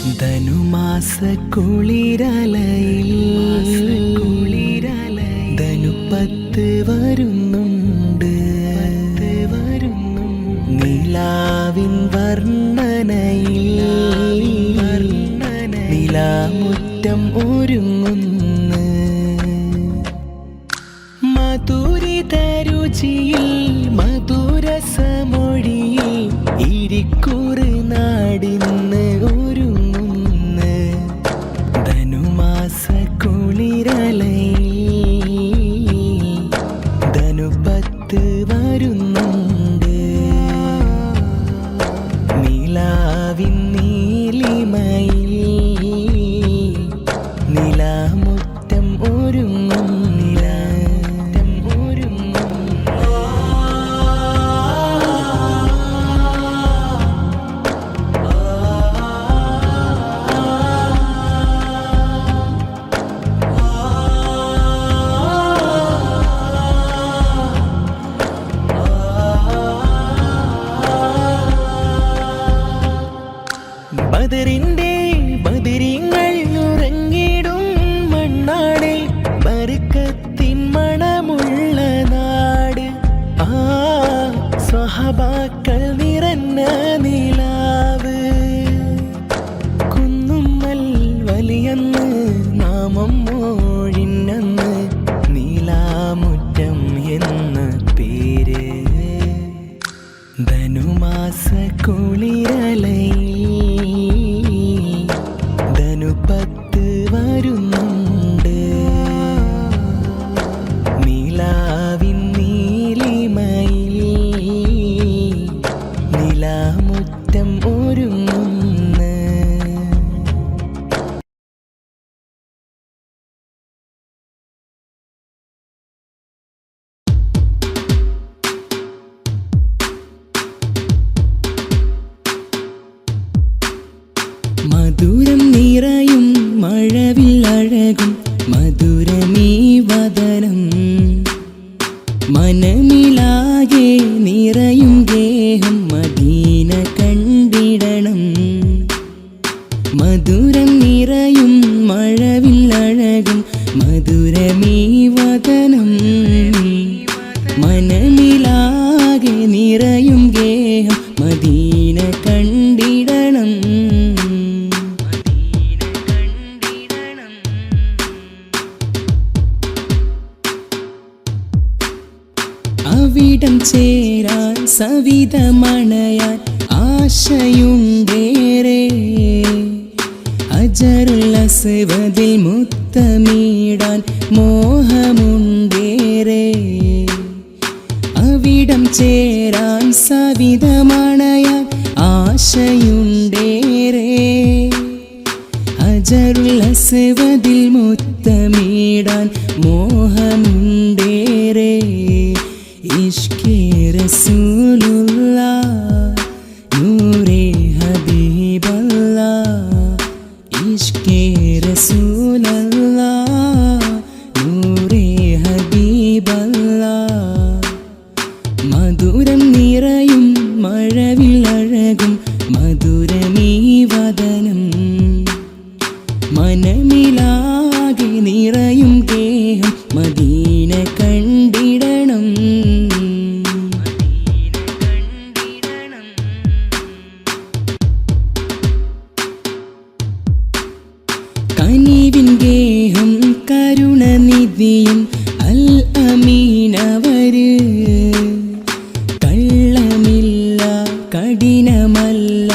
ധനുമാസ കുളിരലയിൽ ധനുപ്പത്ത് വരുന്നുണ്ട് നിലാവിൻ വർണ്ണനയിൽ നിലാമുറ്റം ഒരുങ്ങുന്നു മധുരിത രുചിയിൽ മധുരസമൊഴിയിൽ ഇരിക്കുറ് നാടിന്ന് ഒരുങ്ങുന്നു ധനുമാസ കുളിരലയിൽ ധനുപ്പത്ത് വരുന്നുണ്ട് നിലാവിൻ നീലിമയിൽ നിലാമുറ്റം ഒരുങ്ങും ബദറിന്റെ ബദരിങ്ങൾ ഉറങ്ങിടും മണ്ണാടെ ബർക്കത്തിൻ മണമുള്ള നാട് സ്വഹബാക്കൾ നിറഞ്ഞ നിലാവ് കുന്നുമ്മൽ വലിയന്ന് നാമം മോഴിന്നന്ന് നീലാമുറ്റം എന്ന പേര് ധനുമാസ കുളിരലയിൽ ധനുപ്പത്ത് വരുന്നുണ്ട് നിലാവിൻ നീലിമയിൽ നിലാമുറ്റം ഒരുങ്ങുന്നു മധുരം നിറയും മഴവില്ലഴകും മധുരമീ വദനം മനമിലാകെ നിറയും ഗേഹം മദീന കണ്ടിടണം മധുരം നിറയും മഴവില്ലഴകും മധുരമീ വദനം മനമിലാകെ നിറയും ഗേഹം മദീന കണ്ടിടണം അവിടം ചേരാൻ സവിതമണയാൻ ആശയുണ്ടേറെ അജറുൽ അസ്വദിൽ മുത്തമിടാൻ മോഹമുണ്ടേറെ അവിടം ചേരാൻ സവിതമണയാൻ ആശയുണ്ടേറെ അജറുൽ അസ്വദിൽ മുത്തമിടാൻ മോഹമുണ്ടേറെ ഇഷ്കേ റസൂലുള്ളാഹ് നൂറേ ഹബീബല്ലാഹ് ഇഷ്കേ റസൂലല്ലാഹ് നൂറേ ഹബീബല്ലാഹ് മധുരം നിറയും മഴവില്ലഴകും മധുരമീ വദനം മനമിലാകെ നിറയും ഗേഹം മദീന കണ്ടിടണം കനിവിൻ ഗേഹം കരുണനിധിയും അൽ അമീനവര് കള്ളമില്ല കഠിനമല്ല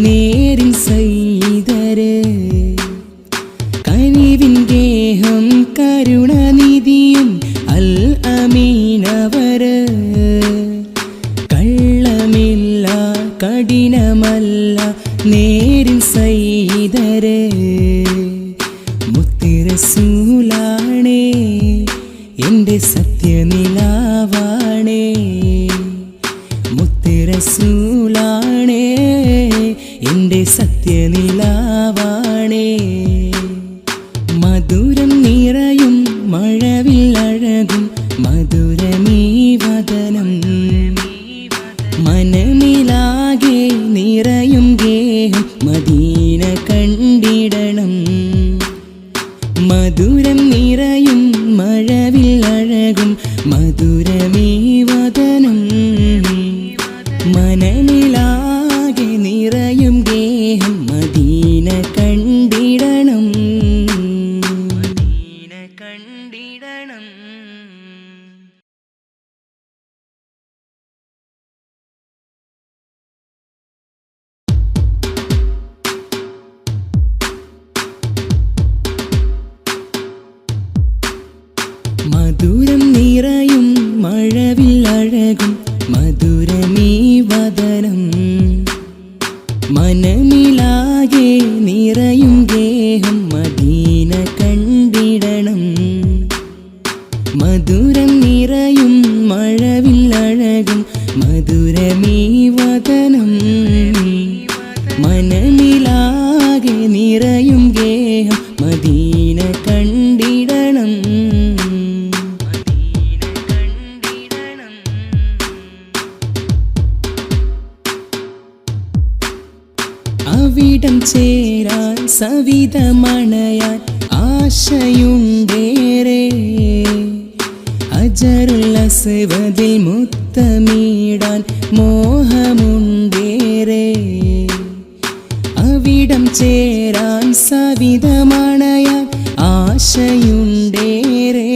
നേരിൻ സയ്യിദര് കനിവിൻ ഗേഹം കരുണനിധിയും അൽ അമീനവര് കള്ളമില്ല കഠിനമല്ല നേരിൻ സയ്യിദര് മുത്തിറസൂലാണേ എൻ്റെ സത്യനിലാവാണേ മുത്തിറസൂലാണേ എൻ്റെ സത്യനിലാവാണേ മധുരം നിറയും മഴവില്ലഴകും മധുരമീ വദനം മനമിലാകെ നിറയും ഗേഹം മദീന കണ്ട നിറയും ഗേഹം മദീന കണ്ടിടണം. മധുരം നിറയും മഴവില്ലഴകും മധുരമീ വദനം. മനമിലാകെ നിറയും ഗേഹം മദീന കണ്ടിടണം. അവിടം ചേരാൻ സവിതമണയാൻ ആശയുണ്ടേറെ. ഹജറുൽ അസ്വദിൽ മുത്തമിടാൻ മോഹമുണ്ടേറെ. അവിടം ചേരാൻ സവിതമണയാൻ ആശയുണ്ടേറെ.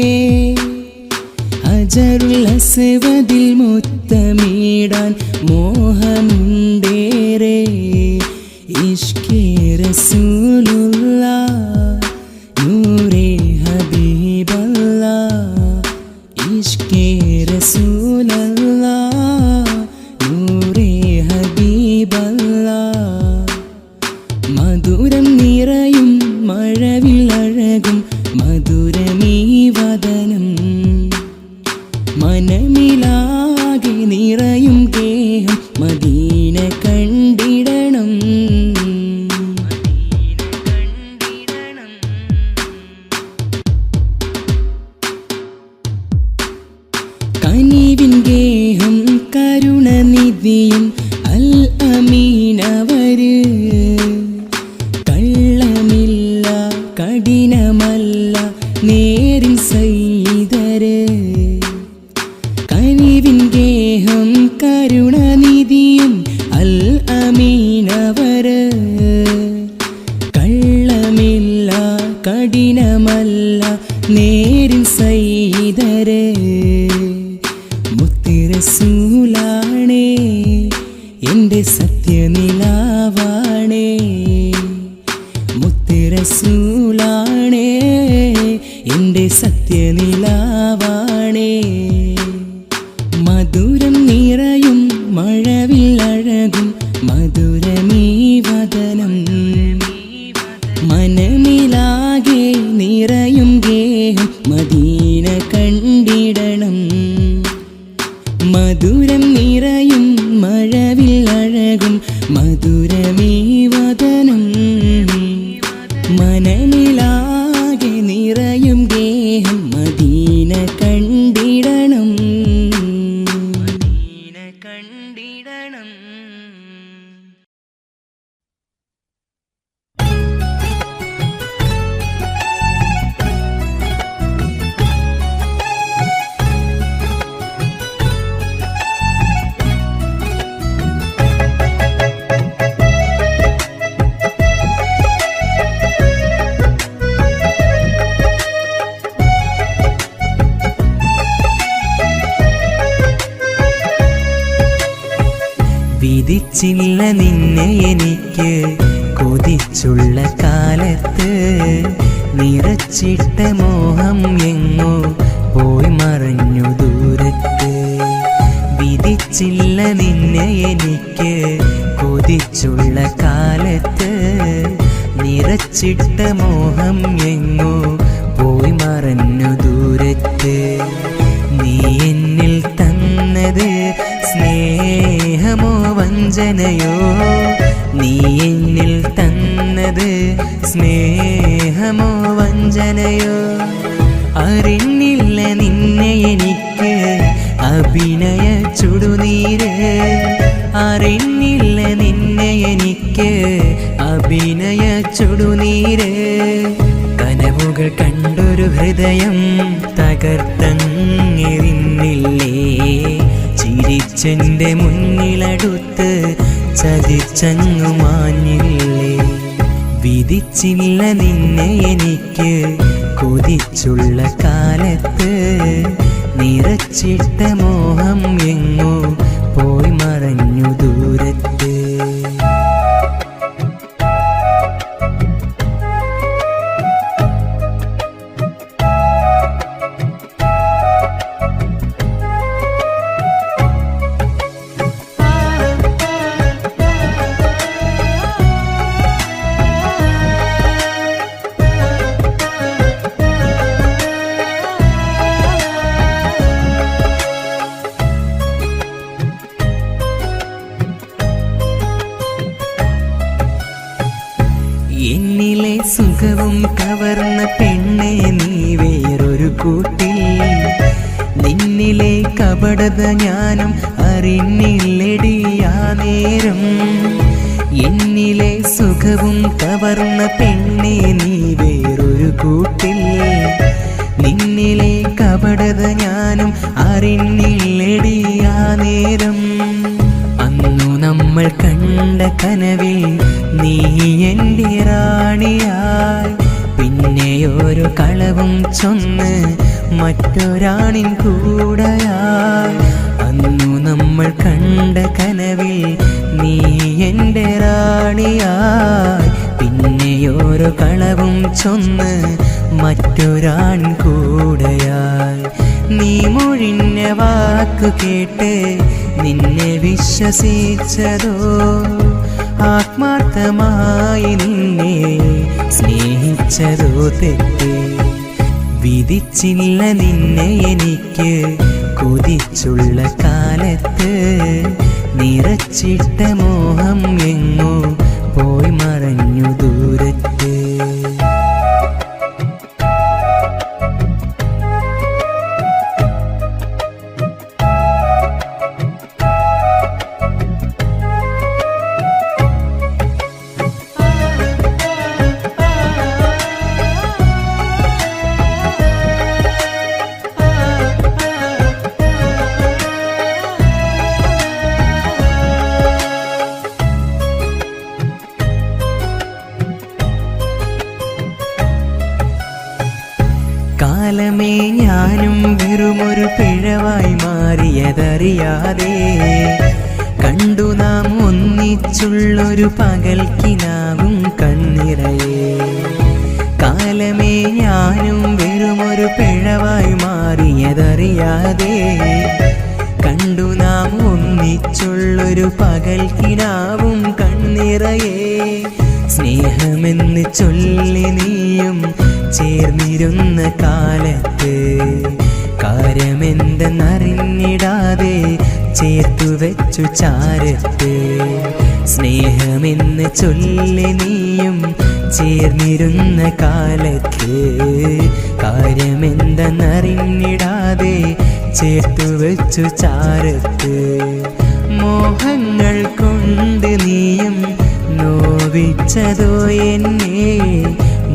ഹജറുൽ അസ്വദിൽ മുത്തമിടാൻ മോഹമുണ്ടേറെ. ഇഷ്കേ റസൂലുള്ളാഹ് നൂറേ ഹബീബല്ലാഹ്. ഇഷ്കേ റസൂലല്ലാഹ് നൂറേ ഹബീബല്ലാഹ്. മധുരം നിറയും മഴവില്ലഴകും മധുരമീ വദനം. മനമിലാകെ നിറയും ഗേഹം മദീന കണ്ടിടണം. കനിവിൻ ഗേഹം കരുണനിധിയും അൽ അമീനവര്. കള്ളമില്ല കഠിനമല്ല നേരിൻ സയ്യിദര്. കനിവിൻ ഗേഹം കരുണനിധിയും അൽ അമീനവര്. കള്ളമില്ല കഠിനമല്ല നേരിൻ സയ്യിദര്. മുത്തുറസൂലാണേ എൻ്റെ സത്യനിലാവാണേ. മുത്തുറസൂലാണേ എൻ്റെ സത്യനിലാവാണേ. മധുരം നിറയും മഴവില്ലഴകും മധുരമീ വദനം. മനമിലാകെ നിറയും ഗേഹം മദീന കണ്ടിടണം. മധുരം നിറയും മഴവില്ലഴകും മധുരമീ വദനം. മനമിലാകെ നിറയും ഗേഹം മദീന കണ്ടിടണം. മദീന കണ്ടിടണം. വിധിച്ചില്ല നിന്നെ എനിക്ക് കൊതിച്ചുള്ള കാലത്ത്. നിറച്ചിട്ട മോഹം എങ്ങോ പോയി മറഞ്ഞു ദൂരത്ത്. വിധിച്ചില്ല നിന്നെ എനിക്ക് കൊതിച്ചുള്ള കാലത്ത്. നിറച്ചിട്ട മോഹം എങ്ങോ പോയി മറഞ്ഞു ദൂരത്ത്. നീ എന്നിൽ തന്നത് സ്നേഹമോ വഞ്ചനയോ. നീ എന്നിൽ തന്നത് സ്നേഹമോ വഞ്ചനയോ. അറിഞ്ഞില്ല നിന്നെ എനിക്ക് അഭിനയ ചുടുനീര്. അറിഞ്ഞില്ല നിന്നെ എനിക്ക് അഭിനയ ചുടുനീര്. കനവുകൾ കണ്ടൊരു ഹൃദയം തകർത്തെറിഞ്ഞില്ലേ. ചിരിച്ചെൻ്റെ മുന്നിലടുത്ത് ചതിച്ചങ്ങു മാഞ്ഞില്ലേ. വിധിച്ചില്ല നിന്നെ എനിക്ക് കൊതിച്ചുള്ള കാലത്ത്. നിറച്ചിട്ട മോഹം എങ്ങോ പോയി മറഞ്ഞു ദൂരത്ത്. എന്നിലെ സുഖവും കവർന്ന പെണ്ണെ നീ വേറൊരു കൂട്ടിൽ. നിന്നിലെ കപടത ഞാനും അറിഞ്ഞില്ലടിയാ നേരം. എന്നിലെ സുഖവും കവർന്ന പെണ്ണെ നീ വേറൊരു കൂട്ടിൽ. നിന്നിലെ കപടത ഞാനും അറിഞ്ഞില്ലടിയാ നേരം. അന്നു നമ്മൾ കണ്ട കനവിൽ നീ എൻ്റെ റാണിയായി. പിന്നെയോരോ കളവും ചൊന്ന് മറ്റൊരാണിൻ കൂടെയായി. അന്നു നമ്മൾ കണ്ട കനവിൽ നീ എൻ്റെ റാണിയായി. പിന്നെയോരോ കളവും ചൊന്ന് മറ്റൊരാൺ കൂടെയായി. നീ മൊഴിഞ്ഞ വാക്കു കേട്ട് നിന്നെ വിശ്വസിച്ചതോ, ആത്മാർത്ഥമായി നിന്നെ സ്നേഹിച്ചതോ തെറ്റ്. വിധിച്ചില്ല നിന്നെ എനിക്ക് കൊതിച്ചുള്ള കാലത്ത്. നിറച്ചിട്ട മോഹം എങ്ങോ പോയി മറഞ്ഞു ദൂരത്ത്. കാലമേ ഞാനും വെറുമൊരു പിഴവായി മാറിയതറിയാതെ. കണ്ടു നാം ഒന്നിച്ചുള്ളൊരു പകൽക്കിനാവും കണ്ണിറയെ. കാലമേ ഞാനും വെറുമൊരു പിഴവായി മാറിയതറിയാതെ. കണ്ടു നാം ഒന്നിച്ചുള്ളൊരു പകൽക്കിനാവും കണ്ണിറയെ. സ്നേഹമെന്ന് ചൊല്ലി നീയും ചേർന്നിരുന്ന കാലത്ത്. കാര്യമെന്തെന്നറിഞ്ഞിടാതെ ചേർത്തു വെച്ചു ചാരത്ത്. സ്നേഹമെന്ന് ചൊല്ലി നീയും ചേർന്നിരുന്ന കാലത്ത്. കാര്യമെന്തെന്നറിഞ്ഞിടാതെ ചേർത്തു വെച്ചു ചാരത്ത്. മോഹങ്ങൾ കൊണ്ട് നീയും നോവിച്ചതോ എന്നെ.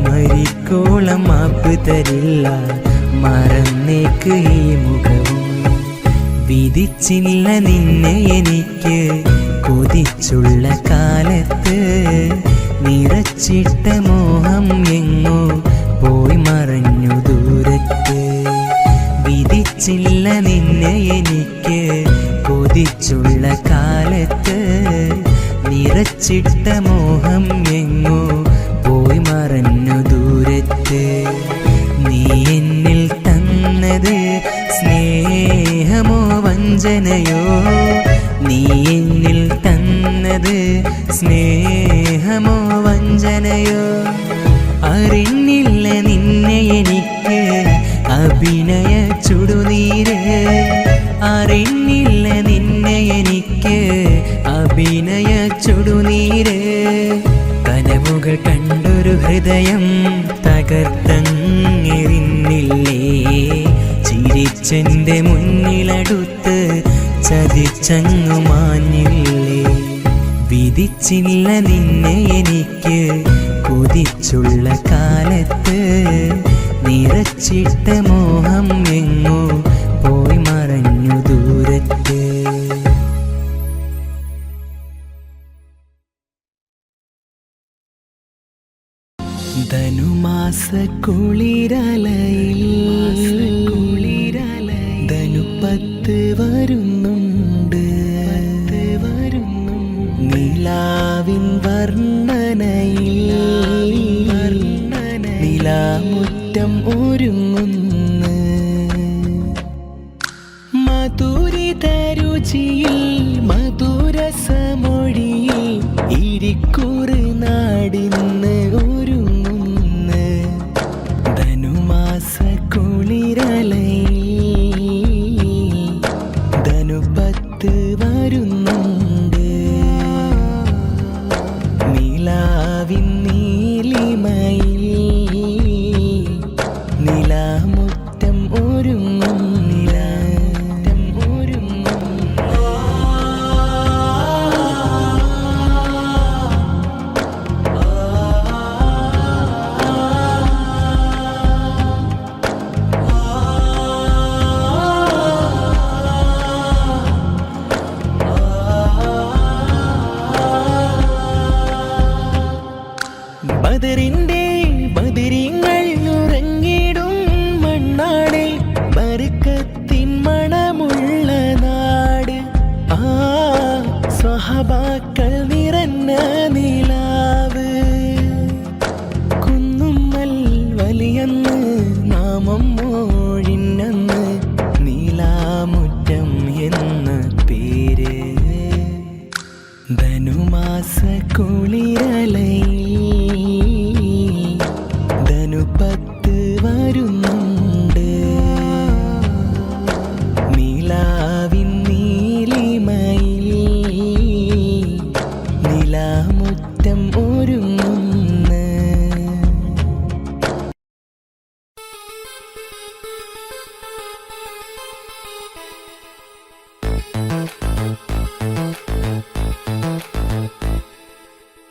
മരിക്കോളം മാപ്പ് തരില്ല മറന്നേക്ക് ഈ മുഖവും. വിധിച്ചില്ല നിന്നെ എനിക്ക് കൊതിച്ചുള്ള കാലത്ത്. നിറച്ചിട്ട മോഹം എങ്ങോ പോയി മറഞ്ഞു ദൂരത്ത്. വിധിച്ചില്ല നിന്നെ എനിക്ക് കൊതിച്ചുള്ള കാലത്ത്. നിറച്ചിട്ട മോഹം എങ്ങോ പോയി മറഞ്ഞു ദൂരത്ത്. നീ എന്നിൽ തന്നത് സ്നേഹമോ വഞ്ചനയോ. നീ എന്നിൽ തന്നത് സ്നേഹമോ വഞ്ചനയോ. അറിഞ്ഞില്ല നിന്നെ എനിക്ക് അഭിനയ ചുടുനീര്. അറിഞ്ഞില്ല നിന്നെ എനിക്ക് അഭിനയ ചുടുനീര്. കനവുകൾ കണ്ടൊരു ഹൃദയം തകർത്തെറിഞ്ഞില്ലേ. ചിരിച്ചെന്റെ മുന്നിലടുത്ത് ചതിച്ചങ്ങു മാഞ്ഞില്ലേ. വിധിച്ചില്ല നിന്നെ എനിക്ക് കൊതിച്ചുള്ള കാലത്ത്. നിറച്ചിട്ട മോഹം എങ്ങോ പോയി മറഞ്ഞു ദൂരത്ത്. ധനുമാസ കുളിരലയിൽ ധനുപ്പത്ത് വരുന്നുണ്ട്. നിലാവിൻ വർണ്ണനയിൽ നിലാമുറ്റം ഒരുങ്ങുന്നു. മധുരിത രുചിയിൽ മധുരസമൊഴിയിൽ ഇരിക്കുറ് നാടിന്ന് ഒരുങ്ങുന്നു. ധനുമാസ കുളിരലയിൽ ധനുപ്പത്ത് വരുന്നുണ്ട്. നിലാവിൻ നീല ബദറിന്റെ ബദരിങ്ങൾ ഉറങ്ങിടും മണ്ണാടെ ബർക്കത്തിൻ മണമുള്ള നാട് സ്വഹബാക്കൾ നിറഞ്ഞ നിലാവ് കുന്നുമ്മൽ വലിയന്ന് നാമം മോഴിന്നന്ന് നീലാമുറ്റം എന്ന പേര് ധനുമാസ കുളിരലയിൽ ധനുപത്ത് വരുന്നുണ്ട് നിലാവിൻ നീലിമയിൽ നിലാമുറ്റം ഒരുങ്ങുന്നു.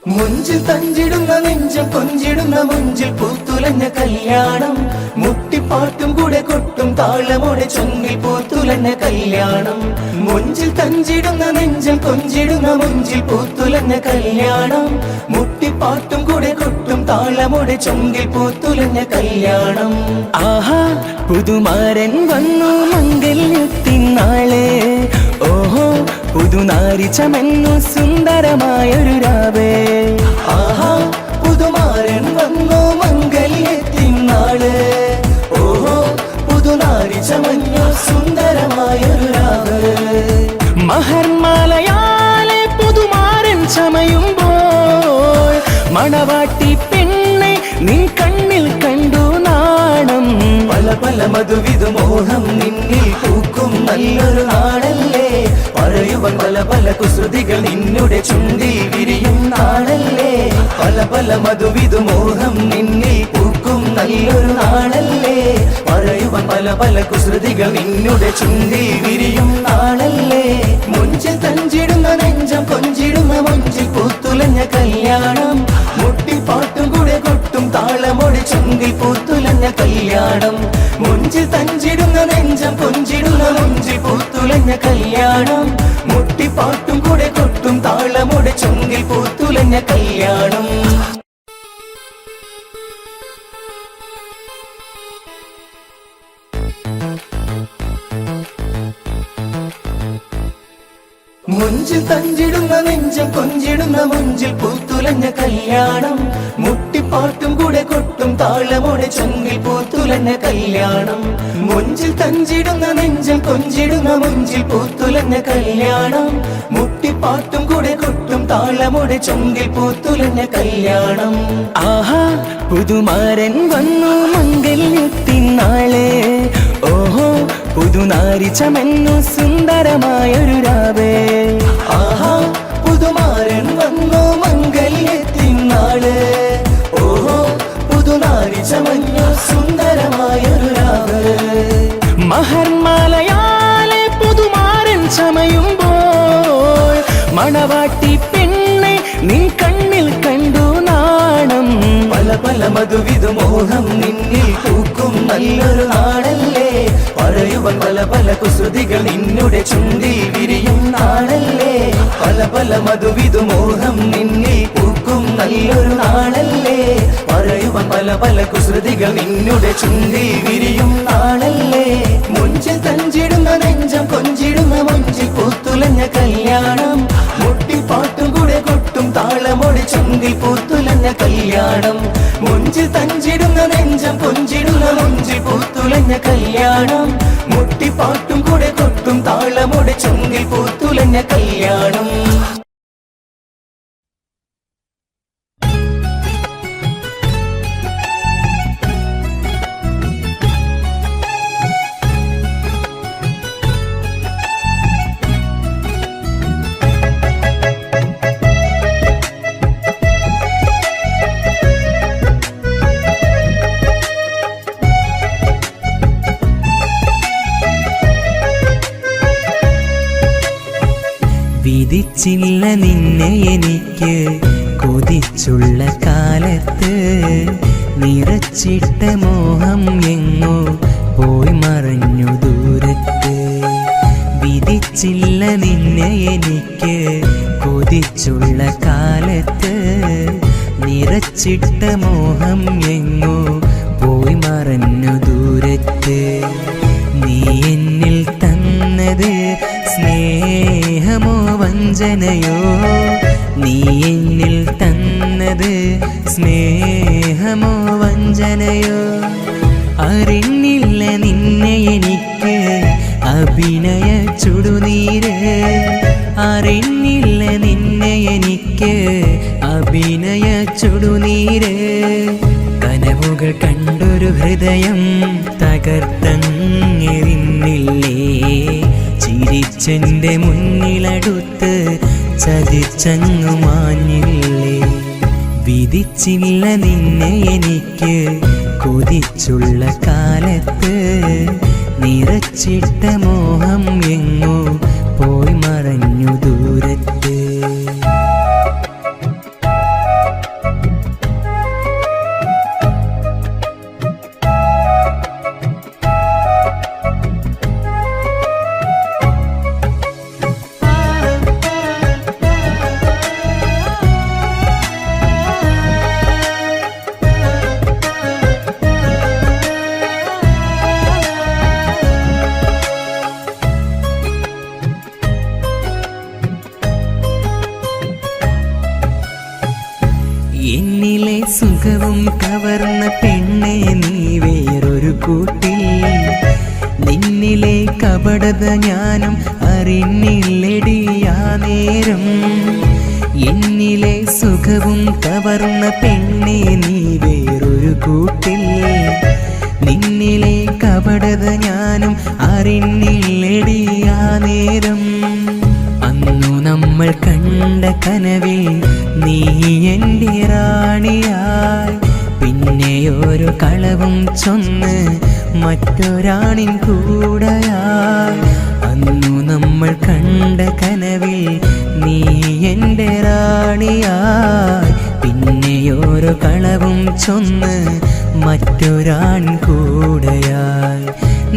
മുഞ്ചിൽ തഞ്ചിടുന്ന നെഞ്ചം കൊഞ്ചിടുന്ന മുഞ്ചിൽ പൂത്തുലഞ്ഞ കല്യാണം മുട്ടിപ്പാട്ടും കൂടെ കൊട്ടും താളമോടെ ചൊങ്കിൽ പൂത്തുലഞ്ഞ കല്യാണം മുഞ്ചിൽ തഞ്ചിടുന്ന നെഞ്ചം കൊഞ്ചിടുന്ന മുഞ്ചിൽ പൂത്തുലഞ്ഞ കല്യാണം മുട്ടിപ്പാട്ടും കൂടെ കൊട്ടും താളമോടെ ചൊങ്കിൽ പൂത്തുലഞ്ഞ കല്യാണം. ആഹാ പുതുമാരൻ വന്നു മംഗല്യത്തിൻ നാളെ ഓഹോ പുതുനാരി ചമന്നു സുന്ദരമായൊരു രാവേ. ആഹാ പുതുമാരൻ വന്നു മംഗല്യത്തിൻ നാളെ ഓഹോ പുതുനാരി ചമന്നു സുന്ദരമായൊരു രാവ്. മഹർമാലയാലെ പുതുമാരൻ ചമയുമ്പോൾ മണവാട്ടി പെണ്ണെ നിൻ കണ്ണിൽ കണ്ടു നാണം. പല പല മധുവിധു മോഹം നിന്നിൽ പൂക്കും നല്ലൊരു നാളല്ലേ പറയുവൻ പല പല കുസൃതികൾ നിന്നുടെ ചുണ്ടിൽ വിരിയും നാളല്ലേ. പല പല മധുവിധു മോഹം നിന്നിൽ പൂക്കും നല്ലൊരു നാളല്ലേ പറയുവൻ പല പല കുസൃതികൾ നിന്നുടെ ചുണ്ടിൽ വിരിയും നാളല്ലേ. മുഞ്ചിൽ തഞ്ചിടുന്ന നെഞ്ചം കൊഞ്ചിടുന്ന മുഞ്ചിൽ പൂത്തുലഞ്ഞ കല്യാണം മുട്ടിപ്പാട്ടും കൂടെ കൊട്ടും താളമൊടി ചുണ്ടിൽ പൂത്തുലഞ്ഞ കല്യാണം. മുഞ്ചിൽ തഞ്ചിടുന്ന നെഞ്ചം കൊഞ്ചിടുന്ന മുഞ്ചിൽ പൂത്തുലഞ്ഞ കല്യാണം മുട്ടിപ്പാട്ടും കൂടെ കൊട്ടും താളമൊടി ചുണ്ടിൽ പൂത്തുലഞ്ഞ കല്യാണം. മുഞ്ചിൽ തഞ്ചിടുന്ന നെഞ്ചം കൊഞ്ചിടുന്ന മുഞ്ചിൽ പൂത്തുലഞ്ഞ കല്യാണം മുട്ടിപ്പാട്ടും കൂടെ കൊട്ടും താളമോടെ ചൊങ്കിൽ പൂത്തുലഞ്ഞ കല്യാണം. മുഞ്ചിൽ തഞ്ചിടുന്ന നെഞ്ചം കൊഞ്ചിടുന്ന മുഞ്ചിൽ പൂത്തുലഞ്ഞ കല്യാണം മുട്ടിപ്പാട്ടും കൂടെ കൊട്ടും താളമോടെ ചൊങ്കിൽ പൂത്തുലഞ്ഞ കല്യാണം. ആഹാ പുതുമാരൻ വന്നു മംഗല്യത്തിൻ നാളെ ഓഹോ പുതുനാരി ചമന്നു സുന്ദരമായൊരു രാവേ. ആഹാ പുതുമാരൻ വന്നു മംഗല്യത്തിൻ നാളെ ഓഹോ പുതുനാരി ചമന്നു സുന്ദരമായൊരു രാവ്. മഹർമാലയാലെ പുതുമാരൻ ചമയുമ്പോൾ മണവാട്ടി പെണ്ണെ നിൻ കണ്ണിൽ കണ്ടു നാണം. പല പല മധുവിധു മോഹം നിന്നിൽ പൂക്കും നല്ലൊരു നാളല്ലേ പറയുവൻ പല പല കുസൃതികൾ നിന്നുടെ ചുണ്ടിൽ വിരിയും നാളല്ലേ. പല പല മധുവിധു മോഹം നിന്നിൽ പൂക്കും നല്ലൊരു നാളല്ലേ പറയുവൻ പല പല കുസൃതികൾ നിന്നുടെ ചുണ്ടിൽ വിരിയും നാളല്ലേ. മുഞ്ചിൽ തഞ്ചിടുന്ന നെഞ്ചം കൊഞ്ചിടുന്ന മുഞ്ചിൽ പൂത്തുലഞ്ഞ കല്യാണം മുട്ടിപ്പാട്ടും കൂടെ കൊട്ടും താളമൊടി ചുണ്ടിൽ പൂത്തുലഞ്ഞ കല്യാണം. മുഞ്ചിൽ തഞ്ചിടുന്ന നെഞ്ചം കൊഞ്ചിടുന്ന മുഞ്ചിൽ പൂത്തുലഞ്ഞ കല്യാണം മുട്ടിപ്പാട്ടും കൂടെ കൊട്ടും താളമൊടി ചുണ്ടിൽ പൂത്തുലഞ്ഞ കല്യാണം. വിധിച്ചില്ല നിന്നെ എനിക്ക് കൊതിച്ചുള്ള കാലത്ത് നിറച്ചിട്ട മോഹം എങ്ങോ പോയി മറഞ്ഞു ദൂരത്ത്. വിധിച്ചില്ല നിന്നെ എനിക്ക് കൊതിച്ചുള്ള കാലത്ത് നിറച്ചിട്ട മോഹം എങ്ങോ പോയി മറഞ്ഞു ദൂരത്ത്. നീ എന്നിൽ തന്നത് സ്നേഹമോ വഞ്ചനയോ, നീ എന്നിൽ തന്നത് സ്നേഹമോ വഞ്ചനയോ. അറിഞ്ഞില്ല നിന്നെ എനിക്ക് അഭിനയ ചുടുനീര്, അറിഞ്ഞില്ല നിന്നെ എനിക്ക് അഭിനയ ചുടുനീര്. കനവുകൾ കണ്ടൊരു ഹൃദയം തകർത്തങ്ങിരുന്നില്ലേ, ചിരിച്ചെൻ്റെ മുന്നിലടുത്ത് ചതിച്ചങ്ങു മാഞ്ഞില്ലേ. വിധിച്ചില്ല നിന്നെ എനിക്ക് കൊതിച്ചുള്ള കാലത്ത്, നിറച്ചിട്ട മോഹം എങ്ങോ പോയി മറഞ്ഞു ദൂരത്ത്. എന്നിലെ സുഖവും കവർന്ന പെണ്ണെ നീ വേറൊരു കൂട്ടിൽ, നിന്നിലെ കപടത ഞാനും അറിഞ്ഞില്ലടിയാ നേരം. എന്നിലെ സുഖവും കവർന്ന പെണ്ണെ നീ വേറൊരു കൂട്ടിൽ, നിന്നിലെ കപടത ഞാനും അറിഞ്ഞില്ലടിയാ നേരം. അന്നു നമ്മൾ കണ്ട കനവിൽ നീ എൻ്റെ റാണിയായി, പിന്നെ ഓരോ കളവും ചൊന്ന് മറ്റൊരാണിൻ കൂടെയായി. അന്നു നമ്മൾ കണ്ട കനവിൽ നീ എൻ്റെ റാണിയായി, പിന്നെ ഓരോ കളവും ചൊന്ന് മറ്റൊരാൺ കൂടെയായി.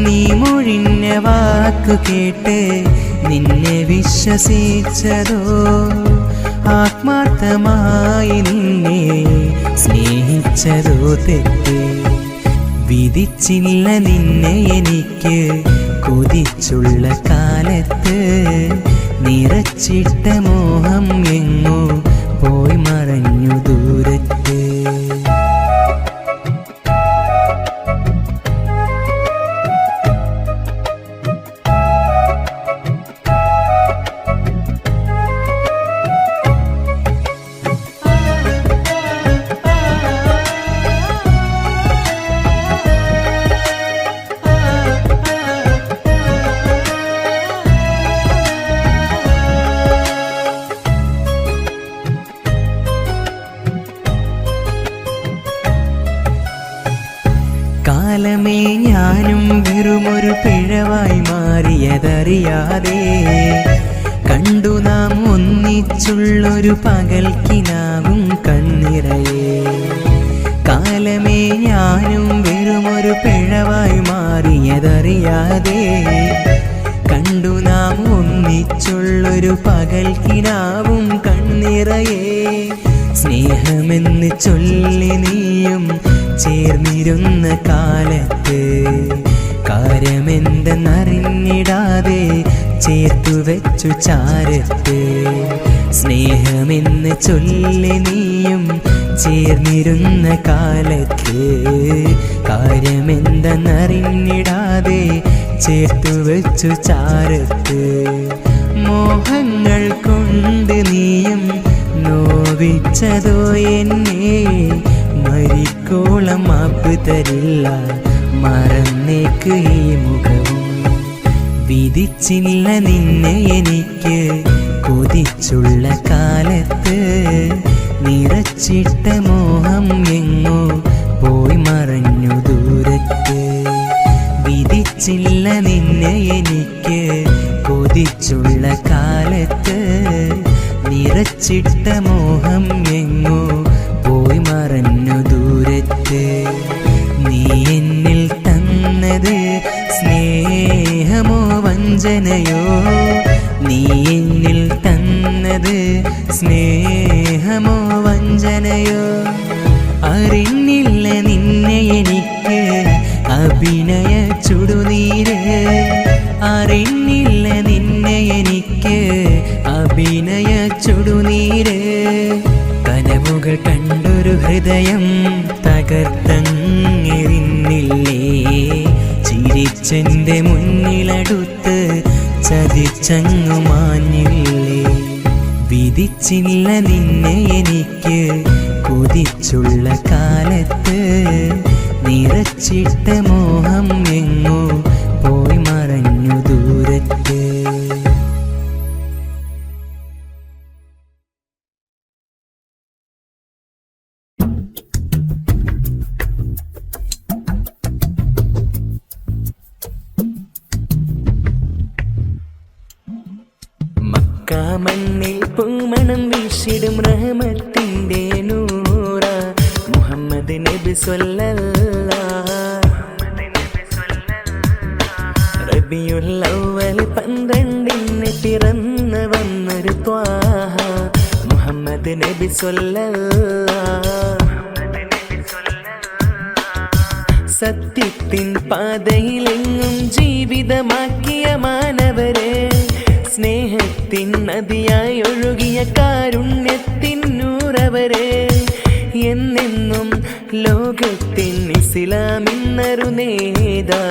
നീ മൊഴിഞ്ഞ വാക്കു കേട്ട് നിന്നെ വിശ്വസിച്ചതോ, ആത്മാർത്ഥമായി നിന്നെ സ്നേഹിച്ചതോ തെറ്റ്. വിധിച്ചില്ല നിന്നെ എനിക്ക് കൊതിച്ചുള്ള കാലത്ത്, നിറച്ചിട്ട മോഹം എങ്ങോ പോയി മറഞ്ഞു ദൂരത്ത്. കാലമേ ഞാനും വെറുമൊരു പിഴവായി മാറിയതറിയാതെ, കണ്ടു നാം ഒന്നിച്ചുള്ളൊരു പകൽക്കിനാവും കണ്ണിറയെ. കാലമേ ഞാനും വെറുമൊരു പിഴവായി മാറിയതറിയാതെ, കണ്ടു നാം ഒന്നിച്ചുള്ളൊരു പകൽക്കിനാവും കണ്ണിറയെ. സ്നേഹമെന്ന് ചൊല്ലി നീയും ചേർന്നിരുന്ന കാലത്ത്, കാര്യമെന്തെന്നറിഞ്ഞിടാതെ ചേർത്തു വെച്ചു ചാരത്ത്. സ്നേഹമെന്ന് ചൊല്ലി നീയും ചേർന്നിരുന്ന കാലത്ത്, കാര്യമെന്തെന്നറിഞ്ഞിടാതെ ചേർത്തു വെച്ചു ചാരത്ത്. മോഹങ്ങൾ കൊണ്ട് നീയും നോവിച്ചതോ എന്നെ, മരിക്കോളം മാപ്പ് തരില്ല മറന്നേക്ക് ഈ മുഖവും. വിധിച്ചില്ല നിന്നെ എനിക്ക് കൊതിച്ചുള്ള കാലത്ത്, നിറച്ചിട്ട മോഹം എങ്ങോ പോയി മറഞ്ഞു ദൂരത്ത്. വിധിച്ചില്ല നിന്നെ എനിക്ക് കൊതിച്ചുള്ള കാലത്ത്, നിറച്ചിട്ട മോഹം എങ്ങോ പോയി മറഞ്ഞു ദൂരത്ത്. നീ എന്നിൽ തന്നത് സ്നേഹമോ വഞ്ചനയോ, നീ എന്നിൽ തന്നത് സ്നേഹ സ്നേഹമോ വഞ്ചനയോ അറിഞ്ഞില്ല നിന്നെ എനിക്ക് അഭിനയ ചുടുനീര് അറിഞ്ഞില്ല നിന്നെ എനിക്ക് അഭിനയ ചുടുനീര് കനവുകൾ കണ്ടൊരു ഹൃദയം തകർത്തെറിഞ്ഞില്ലേ ചിരിച്ചെൻ്റെ മുന്നിലടുത്ത് ചതിച്ചങ്ങു മാഞ്ഞില്ലേ വിധിച്ചില്ല നിന്നെ എനിക്ക് കുതിച്ചുള്ള കാലത്ത് നിറച്ചിട്ട മോഹം എങ്ങോ പോയി മറഞ്ഞു ദൂരത്ത് മണ്ണിൽ പൂമണം വീശിടും റഹ്മത്തിൻ്റെ നൂറ മുഹമ്മദ് നബി സ്വല്ലല്ലാഹ് റബിയുൽ അവ്വൽ 12 പിറന്നു വന്നൊരു ത്വാഹ മുഹമ്മദ് നബി സ്വല്ലല്ലാഹ് സത്യത്തിൻ പാതയിലെങ്ങും ജീവിതമാക്കിയ മാനവരെ സ്നേഹത്തിൻ നദിയായി ഒഴുകിയ കാരുണ്യത്തിൻ നൂറവരെ എന്നെന്നും ലോകത്തിൻ ഇസ്ലാമിന്നൊരു നേതാ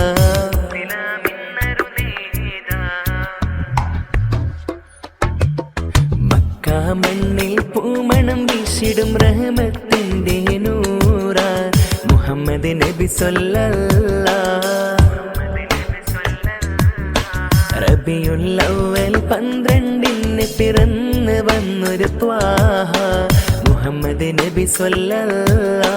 മക്ക മണ്ണിൽ പൂമണം വീശിടും റഹ്മത്തിൻ്റെ നൂറ മുഹമ്മദ് നബി സ്വല്ലല്ലാഹ് റബിയുൽ അവ്വൽ 12 പിറന്നു വന്നൊരു ത്വാഹ മുഹമ്മദ് നബി സ്വല്ലല്ലാഹ്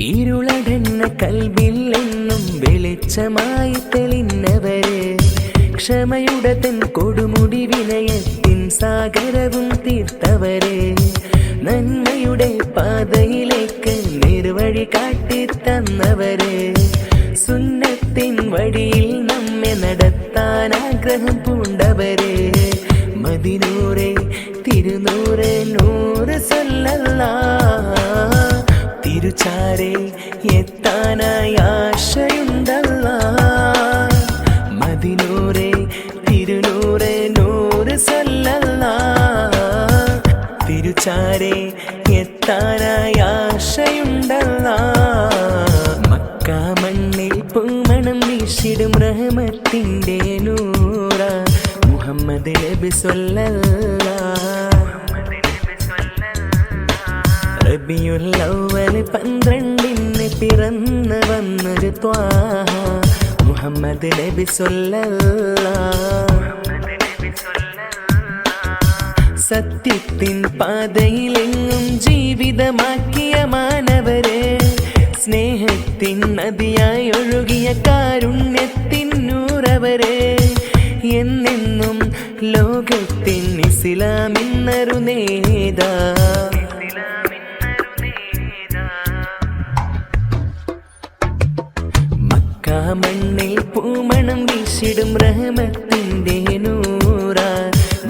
ഇരുളടന്ന കൽബിൽ എന്നും വെളിച്ചമായി തെളിഞ്ഞവരെ ക്ഷമയുടെ തൻ കൊടുമുടി വിനയത്തിൻ സാഗരവും തീർത്തവരെ നന്മയുടെ പാതയിലേക്ക് നിർവഴി കാട്ടി തന്നവരെ സുന്നത്തിൻ വഴിയിൽ നമ്മെ നടത്താൻ ആഗ്രഹം പൂണ്ടവരെ മദിനൂറെ തിരുനൂറെ നൂറ് സ്വല്ലല്ലാഹ് തിരുചാരെ എത്താനായി ആശയുണ്ടല്ലാഹ് മദിനൂറെ തിരുനൂറെ നൂറ് സ്വല്ലല്ലാഹ് തിരുചാരെ എത്താനായി ആശയുണ്ടല്ലാഹ് മക്ക മണ്ണിൽ പൂമണം വീശിടും റഹ്മത്തിൻ്റെ നൂറ മുഹമ്മദ് നബി സ്വല്ലല്ലാഹ് റബിയുൽ അവ്വൽ 12 പിറന്നു വന്നൊരു ത്വാഹ മുഹമ്മദ് നബി സ്വല്ലല്ലാഹ് സത്യത്തിൻ പാതയിലെങ്ങും ജീവിതമാക്കിയ മാനവരെ സ്നേഹത്തിൻ നദിയായി ഒഴുകിയ കാരുണ്യത്തിൻ നൂറവരെ എന്നെന്നും ലോകത്തിൻ ഇസ്ലാമിന്നൊരു നേതാ മക്ക മണ്ണിൽ പൂമണം വീശിടും റഹ്മത്തിൻ്റെ നൂറ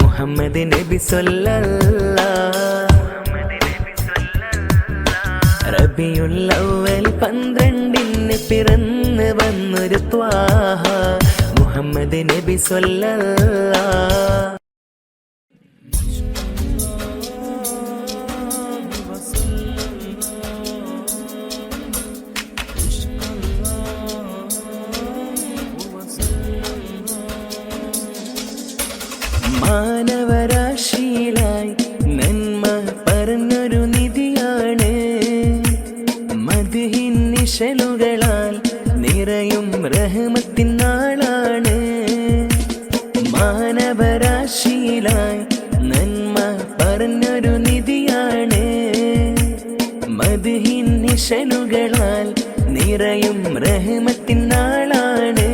മുഹമ്മദ് നബി സ്വല്ലല്ലാഹ് റബിയുൽ അവ്വൽ 12 പിറന്നു വന്നൊരു ത്വാഹ മുഹമ്മദ് നബി സ്വല്ലല്ലാഹ് മാനവരാശിയിലായി നന്മ പറഞ്ഞൊരു നിധിയാണ് മദ്ഹിൻ നിശലുകളാൽ നിറയും റഹ്മത്തിൻ നാളാണ് മാനവരാശിയിലായി നന്മ പറഞ്ഞൊരു നിധിയാണ് മദ്ഹിൻ നിശലുകളാൽ നിറയും റഹ്മത്തിൻ നാളാണ്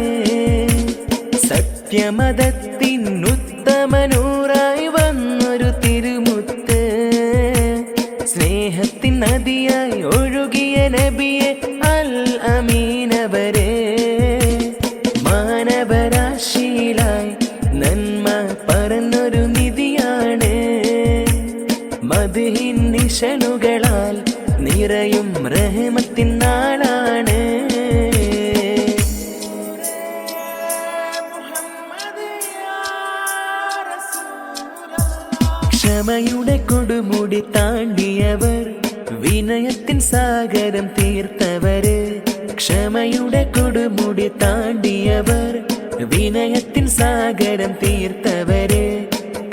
സത്യമതത്തിൻ ഉത്തമനൂറായി വന്നൊരു തിരുമുത്ത് സ്നേഹത്തിൻ നദിയായി ഒഴു നബിയെ അൽ അമീനവരെ മാനവരാശിയിലായി നന്മ പറഞ്ഞൊരു നിധിയാണ് മദ്ഹിൻ നിശലുകളാൽ നിറയും റഹ്മത്തിൻ നാളാണ് ക്ഷമയുടെ കൊടുമുടി താണ്ടിയവർ വിനയത്തിൻ സാഗരം തീർത്തവര് ക്ഷമയുടെ കൊടുമുടി താണ്ടിയവർ വിനയത്തിൻ സാഗരം തീർത്തവര്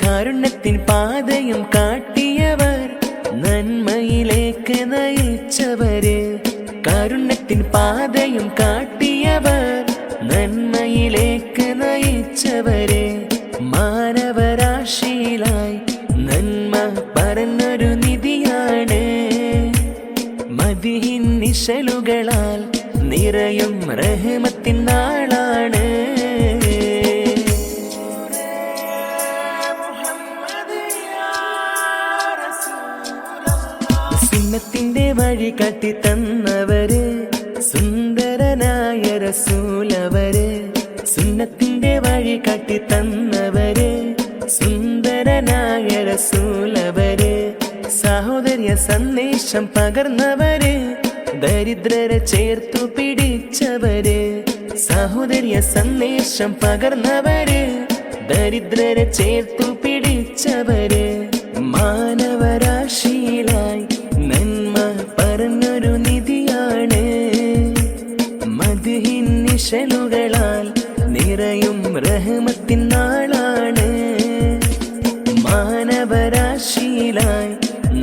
കാരുണ്യത്തിൻ പാതയും കാട്ടിയവർ നന്മയിലേക്ക് നയിച്ചവര് കാരുണ്യത്തിൻ പാതയും കാട്ടിയവർ നന്മയിലേക്ക് നയിച്ചവര് മാനവരാശിയിലായി നന്മ പറഞ്ഞൊരു നിധിയാണ് മദ്ഹിൻ നിശലുകളാൽ നിറയും റഹ്മത്തിൻ നാളാണ് സുന്നത്തിന്റെ വഴി കാട്ടി തന്നവര് സുന്ദരനായ റസൂലവര് സുന്നത്തിന്റെ വഴി കാട്ടി തന്നവര് സുന്ദരനായ റസൂലവര് സഹോദര്യ സന്ദേശം പകർന്നവര് ദരിദ്രരെ ചേർത്തു പിടിച്ചവര് സഹോദര്യ സന്ദേശം പകർന്നവര് ദരിദ്രരെ ചേർത്തു പിടിച്ചവര് മാനവരാശിയിലായി നന്മ പറഞ്ഞൊരു നിധിയാണ് മദ്ഹിൻ നിശലുകളാൽ നിറയും റഹ്മത്തിൻ നാളാണ് മാനവരാശിയിലായി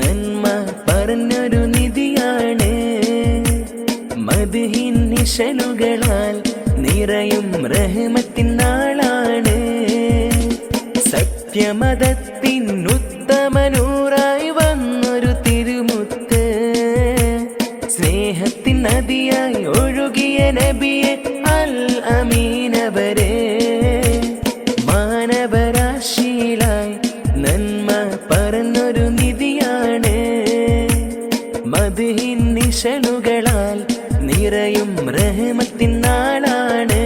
നന്മ പറഞ്ഞൊരു നിധിയാണ് മദ്ഹിൻ നിശലുകളാൽ നിറയും റഹ്മത്തിൻ നാളാണ് സത്യമതത്തിൻ ഉത്തമനൂറായി വന്നൊരു തിരുമുത്ത് സ്നേഹത്തിൻ നദിയായി ഒഴുകിയ നബിയെ അൽ അമീനവരെ മാനവരാശിയിലായി നന്മ പറഞ്ഞൊരു നിധിയാണ് മദ്ഹിൻ നിശലുകളാൽ നിറയും റഹ്മത്തിൻ നാളാണ്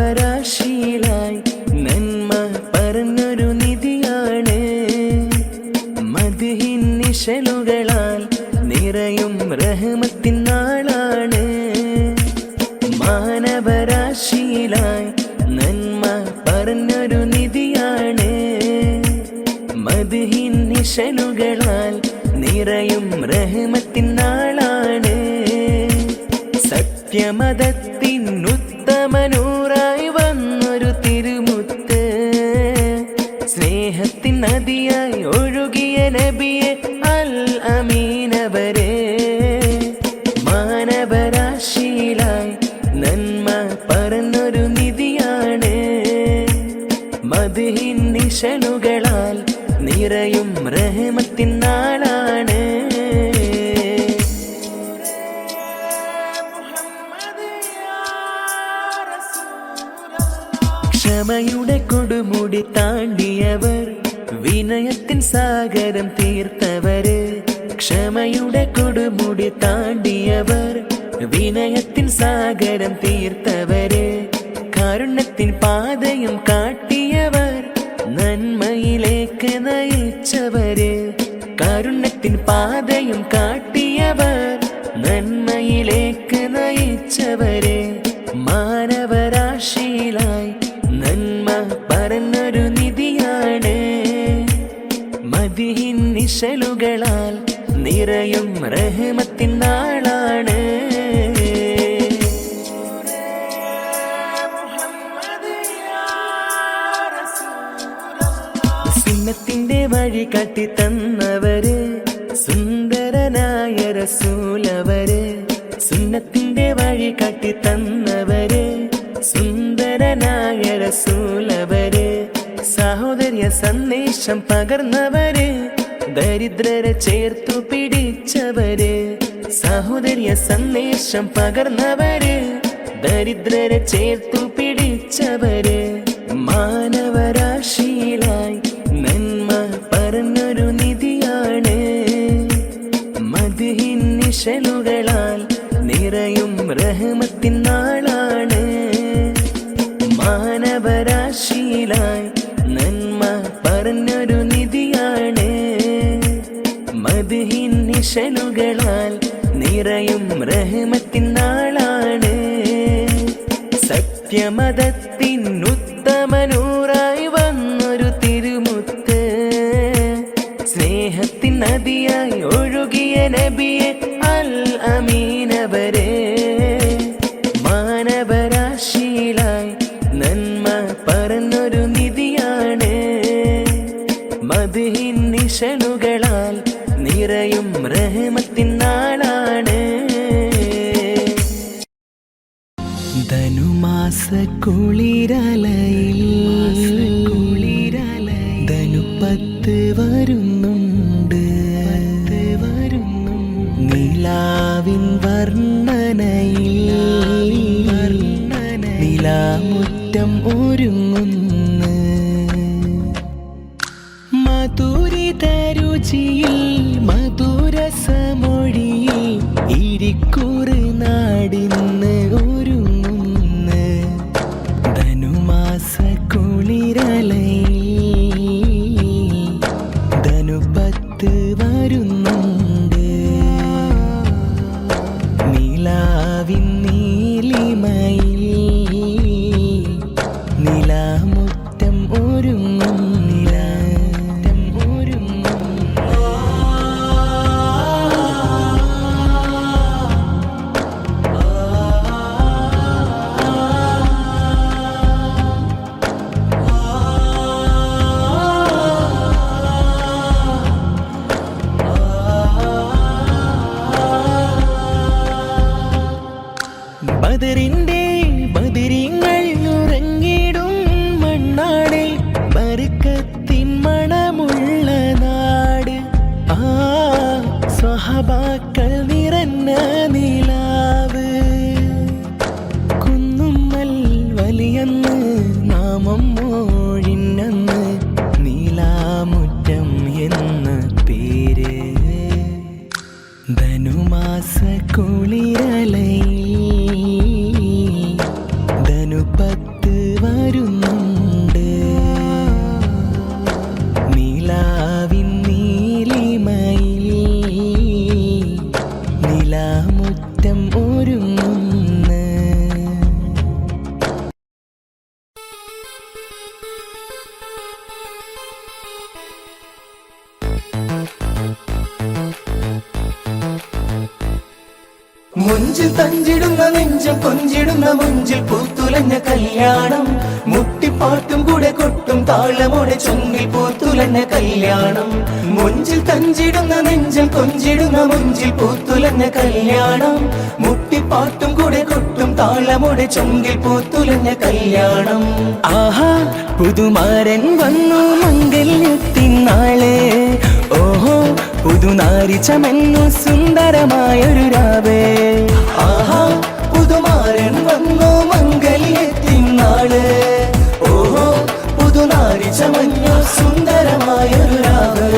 മാനവരാശിയിലായി നന്മ പറഞ്ഞൊരു നിധിയാണ് മദ്ഹിൻ നിശലുകളാൽ നിറയും റഹ്മത്തിൻ നാളാണ് മാനവരാശിയിലായി നന്മ പറഞ്ഞൊരു നിധിയാണ് മദ്ഹിൻ നിശലുകളാൽ നിറയും റഹ്മത്തിൻ നാളാണ് സത്യമതത്തിൻ ഉത്തമനൂറായി വന്നൊരു തിരുമുത്ത് സ്നേഹത്തിൻ നദിയായി ഒഴുകിയ നബിയെ അൽ അമീനവരെ മാനവരാശിയിലായി നന്മ പറഞ്ഞൊരു നിധിയാണ് മദ്ഹിൻ നിശലുകളാൽ നിറയും റഹ്മത്തിൻ നാളാണ് ക്ഷമയുടെ കൊടുമുടി താണ്ടിയവർ വിനയത്തിൻ സാഗരം തീർത്തവര് ക്ഷമയുടെ കൊടുമുടി താണ്ടിയവർ വിനയത്തിൻ സാഗരം തീർത്തവര് കാരുണ്യത്തിൻ പാതയും കാട്ടിയവർ നന്മയിലേക്ക് നയിച്ചവര് കാരുണ്യത്തിൻ പാതയും കാട്ടിയവർ നന്മയിലേക്ക് നയിച്ചവര് മാനവരാശിയിലായി നന്മ പറഞ്ഞൊരു നിധിയാണ് മദ്ഹിൻ നിശലുകളാൽ നിറയും റഹ്മത്തിൻ നാളാണ് സുന്നത്തിന്റെ വഴി കാട്ടി തന്നവര് സുന്ദരനായ റസൂലവര് സുന്നത്തിന്റെ വഴി കാട്ടി തന്നവര് സുന്ദരനായ റസൂലവര് സഹോദര്യ സന്ദേശം പകർന്നവര് ദരിദ്രരെ ചേർത്തു പിടിച്ചവര്, സാഹോദര്യ സന്ദേശം പകർന്നവര്, ദരിദ്രരെ ചേർത്തു പിടിച്ചവര്, മാനവരാശിയിലായി നന്മ പറഞ്ഞൊരു നിധിയാണ്. മദ്ഹിൻ നിശലുകളാൽ നിറയും റഹ്മത്തിൻ നാളാണ്. മാനവരാശിയിലായി നന്മ പറഞ്ഞൊരു നിധിയാണ്. മദ്ഹിൻ നിശലുകളാൽ നിറയും റഹ്മത്തിൻ നാളാണ്. സത്യമതത്തിൻ ഉത്തമനൂറായി വന്നൊരു തിരുമുത്ത്, സ്നേഹത്തിൻ നദിയായി ഒഴുകിയ നബിയെ അൽ അമീനവരെ, മാനവരാശിയിലായി നന്മ പറഞ്ഞൊരു നിധിയാണ്. മദ്ഹിൻ നിശലുകളാൽ നിറയും റഹ്മത്തിൻ നാളാണ്. ധനുമാസ കുളിരലയിൽ ധനുപ്പത്ത് വരുന്നുണ്ട്, നിലാവിൻ വർണ്ണനയിൽ നിലാമുറ്റം ഒരുങ്ങുന്നു. മധുരിത രുചിയിൽ മധുരസമൊഴിയിൽ ഇരിക്കുറ് നാടിന്ന് ഒരുങ്ങുന്നു. ധനുമാസ കുളിരലയിൽ ധനുപ്പത്ത് വരുന്നുണ്ട്, നിലാവിൻ നീലിമയിൽ നിലാമുറ്റം ഒരുങ്ങും. ബദറിന്റെ ബദരിങ്ങൾ ഉറങ്ങിടും മണ്ണാടെ, ബർക്കത്തിൻ മണമുള്ള നാട്. ആ സ്വഹബാക്കൾ നിറഞ്ഞ നിലാവ്, കുന്നുമ്മൽ വലിയന്ന് നാമം മോഴിന്നന്ന് നീലാമുറ്റം എന്ന പേര്. ധനുമാസ കുളിരലയിൽ ധനുപ്പത്ത് വരുന്നുണ്ട്, നിലാവിൻ നീലിമയിൽ നിലാമുറ്റം ഒരുങ്ങുന്നു. മുഞ്ചിൽ തഞ്ചിടുന്ന നെഞ്ചം കൊഞ്ചിടുന്ന മുഞ്ചിൽ പൂത്തുലഞ്ഞ കല്യാണം, മുട്ടിപ്പാട്ടും കൂടെ കൊട്ടും താളമോടെ ചൊങ്കിൽ പൂത്തുലഞ്ഞ കല്യാണം. മുഞ്ചിൽ തഞ്ചിടുന്ന നെഞ്ചം കൊഞ്ചിടുന്ന മുഞ്ചിൽ പൂത്തുലഞ്ഞ കല്യാണം, മുട്ടിപ്പാട്ടും കൂടെ കൊട്ടും താളമോടെ ചൊങ്കിൽ പൂത്തുലഞ്ഞ കല്യാണം. ആഹാ പുതുമാരൻ വന്നു മംഗല്യത്തിൻ നാളെ, ഓഹോ പുതുനാരി ചമന്നു സുന്ദരമായൊരു രാവേ. ആഹാ പുതുമാരൻ വന്നു മംഗല്യത്തിൻ നാള്, ഓഹോ പുതുനാരി ചമഞ്ഞു സുന്ദരമായൊരു രാവ്.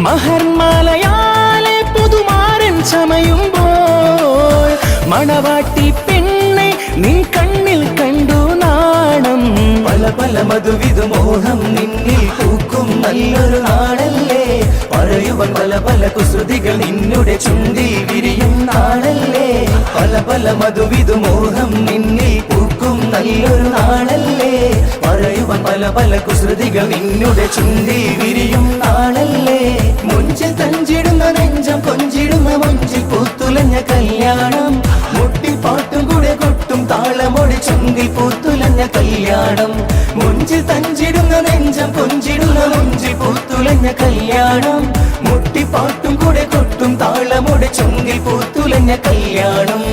മഹർമാലയാലെ പുതുമാരൻ ചമയുമ്പോൾ മണവാട്ടി പെണ്ണെ നിൻ കണ്ണിൽ കണ്ടു നാണം. പല പല മധുവിധു മോഹം നിന്നിൽ പൂക്കും നല്ലൊരു നാളല്ലേ, പറയുവൻ പല പല കുസൃതികൾ നിന്നുടെ ചുണ്ടിൽ വിരിയും നാളല്ലേ. പല പല മധുവിധു മോഹം നിന്നിൽ പൂക്കും നല്ലൊരു നാളല്ലേ, പറയുവൻ പല പല കുസൃതികൾ നിന്നുടെ ചുണ്ടിൽ വിരിയും നാളല്ലേ. മുഞ്ചിൽ തഞ്ചിടുന്ന നെഞ്ചം കൊഞ്ചിടുന്ന മുഞ്ചിൽ പൂത്തുലഞ്ഞ കല്യാണം, മുട്ടിപ്പാട്ടും കൂടെ കൊട്ടും താളമൊടി ചുണ്ടിൽ പൂത്തുലഞ്ഞ കല്യാണം. മുഞ്ചിൽ തഞ്ചിടുന്ന നെഞ്ചം കൊഞ്ചിടുന്ന മുഞ്ചിൽ പൂത്തുലഞ്ഞ കല്യാണം, മുട്ടിപ്പാട്ടും കൂടെ കൊട്ടും താളമൊടി ചുണ്ടിൽ പൂത്തുലഞ്ഞ കല്യാണം.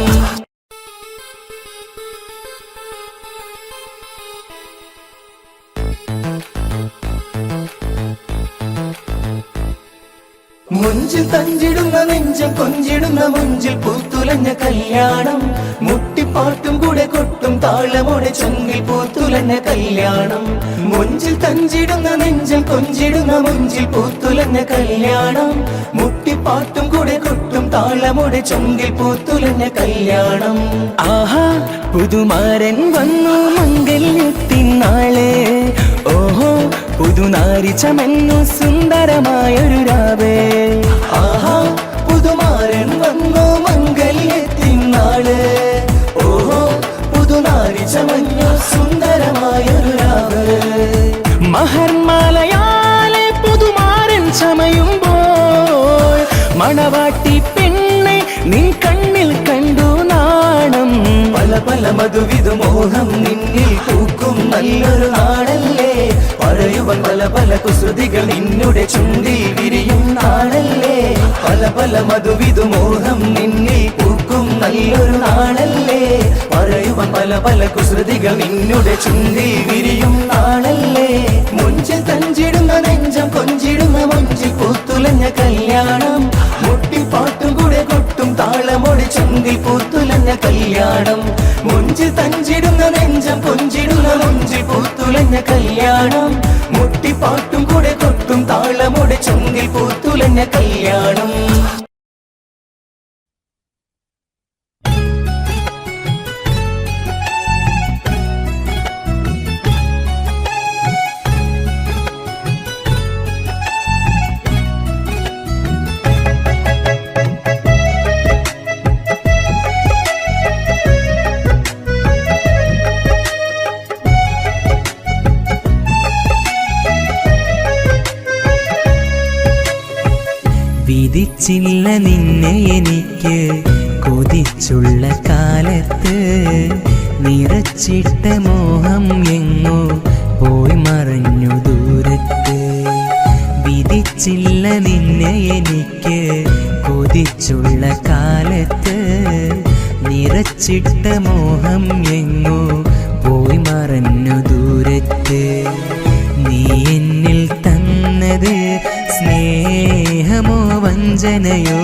മുഞ്ചിൽ തഞ്ചിടുന്ന നെഞ്ചം കൊഞ്ചിടുന്ന മുഞ്ചിൽ പൂത്തുലഞ്ഞ കല്യാണം മുട്ടിപ്പാട്ടും കൂടെ കൊട്ടും താളമോടെ ചൊങ്കിൽ പൂത്തുലഞ്ഞ കല്യാണം മുഞ്ചിൽ തഞ്ചിടുന്ന നെഞ്ചം കൊഞ്ചിടുന്ന മുഞ്ചിൽ പൂത്തുലഞ്ഞ കല്യാണം മുട്ടിപ്പാട്ടും കൂടെ കൊട്ടും താളമോടെ ചൊങ്കിൽ പൂത്തുലഞ്ഞ കല്യാണം ആഹാ പുതുമാരൻ വന്നു മംഗല്യത്തിനാളെ ഓഹോ പുതുനാരി ചമന്നു സുന്ദരമായൊരു രാവേ ആഹാ പുതുമാരൻ വന്നു മംഗല്യത്തിനാളെ ഓഹോ പുതുനാരി ചമന്നു സുന്ദരമായൊരു രാവേ മഹർമാലയാലെ പുതുമാരൻ ചമയുമ്പോൾ മണവാട്ടി പെണ്ണെ നിൻ കണ്ണിൽ കണ്ടു നാണം പല പല മധുവിധു മോഹം നിന്നിൽ പൂക്കും നല്ലൊരു നാടല്ലേ പറയുവൻ പല പല കുസൃതികൾ നിന്നുടെ ചുണ്ടിൽ വിരിയും നാടല്ലേ പല പല മധുവിധു മോഹം നിന്നിൽ പൂക്കും നല്ലൊരു നാടല്ലേ പറയുവൻ പല പല കുസൃതികൾ നിന്നുടെ ചുണ്ടിൽ വിരിയും നാടല്ലേ മുഞ്ചിൽ തഞ്ചിടുന്ന നെഞ്ചം കൊഞ്ചിടുന്ന മുഞ്ചിൽ പൂത്തുലഞ്ഞ കല്യാണം മുട്ടിപ്പാട്ടും കൂടെ കൊട്ടും താളമൊടി ചുണ്ടിൽ പൂത്തുലഞ്ഞ കല്യാണം മുഞ്ചിൽ തഞ്ചിടുന്ന നെഞ്ചം കൊഞ്ചിടുന്ന മുഞ്ചിൽ പൂത്തുലഞ്ഞ കല്യാണം മുട്ടിപ്പാട്ടും കൂടെ കൊട്ടും താളമൊടി ചുണ്ടിൽ പൂത്തുലഞ്ഞ കല്യാണം വിധിച്ചില്ല നിന്നെ എനിക്ക് കൊതിച്ചുള്ള കാലത്ത് നിറച്ചിട്ട മോഹം എങ്ങോ പോയി മറഞ്ഞു ദൂരത്ത് വിധിച്ചില്ല നിന്നെ എനിക്ക് കൊതിച്ചുള്ള കാലത്ത് നിറച്ചിട്ട മോഹം എങ്ങോ പോയി മറഞ്ഞു ദൂരത്ത് നീ എന്നിൽ തന്നത് സ്നേഹമോ വഞ്ചനയോ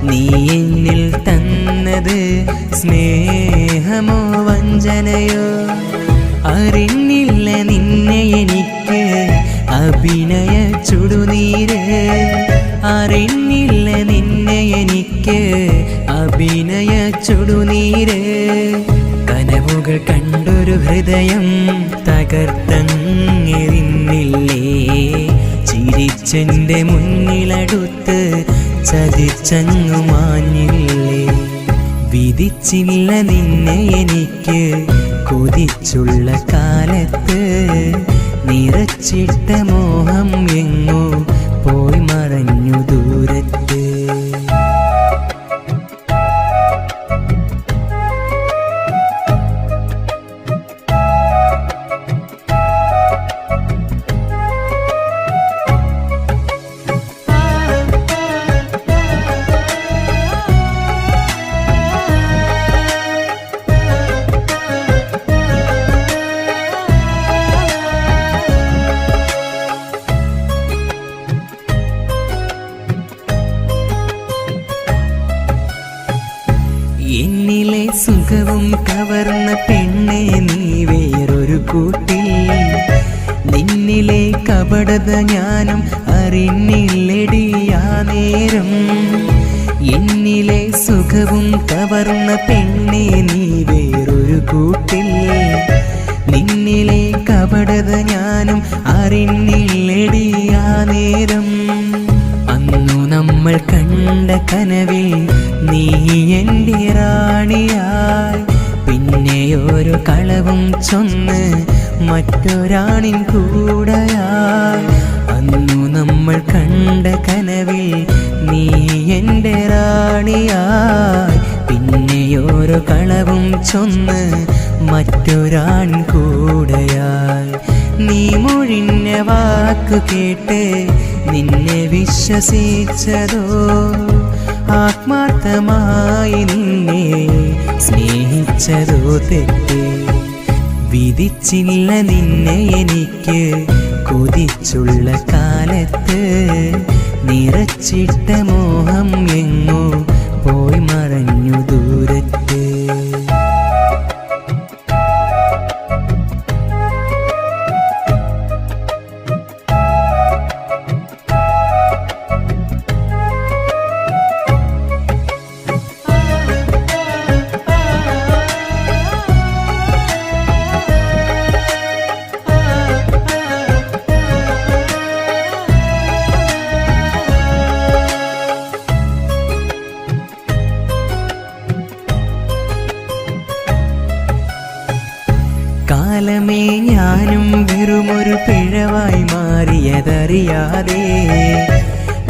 നീ എന്നിൽ തന്നത് സ്നേഹമോ വഞ്ചനയോ അറിഞ്ഞില്ല നിന്നെ എനിക്ക് അഭിനയ ചുടുനീര് അറിഞ്ഞില്ല നിന്നെ എനിക്ക് അഭിനയ ചുടുനീര് കനവുകൾ കണ്ടൊരു ഹൃദയം തകർത്തെറിഞ്ഞില്ലേ ചിരിച്ചെന്റെ മുന്നിലടുത്ത് ചതിച്ചങ്ങു മാഞ്ഞില്ലേ വിധിച്ചില്ല നിന്നെ എനിക്ക് കൊതിച്ചുള്ള കാലത്ത് നിറച്ചിട്ട മോഹം എങ്ങോ പോയി മറഞ്ഞു ദൂരത്ത് എന്നിലെ സുഖവും കവർന്ന പെണ്ണെ നീ വേറൊരു കൂട്ടിൽ നിന്നിലെ കപടത ഞാനും അറിഞ്ഞില്ലടിയാ നേരം എന്നിലെ സുഖവും കവർന്ന പെണ്ണെ നീ വേറൊരു കൂട്ടിൽ നിന്നിലെ കപടത ഞാനും അറിഞ്ഞില്ലടിയാ നേരം അന്നു നമ്മൾ കണ്ട കനവിൽ നീ എൻ്റെ റാണിയായി പിന്നെ ഒരു കളവും ചൊന്ന് മറ്റൊരാണിൻ കൂടെയായി അന്നു നമ്മൾ കണ്ട കനവിൽ നീ എൻ്റെ റാണിയായി പിന്നെ ഒരു കളവും ചൊന്ന് മറ്റൊരാൺ കൂടെയായി നീ മൊഴിഞ്ഞ വാക്കു കേട്ട് നിന്നെ വിശ്വസിച്ചതോ ആത്മാർത്ഥമായി നിന്നെ സ്നേഹിച്ചതോ തെറ്റ് വിധിച്ചില്ല നിന്നെ എനിക്ക് കൊതിച്ചുള്ള കാലത്ത് നിറച്ചിട്ട മോഹം എങ്ങോ പോയി മറഞ്ഞു ദൂരത്ത്. കാലമേ ഞാനും വെറുമൊരു പിഴവായി മാറിയതറിയാതെ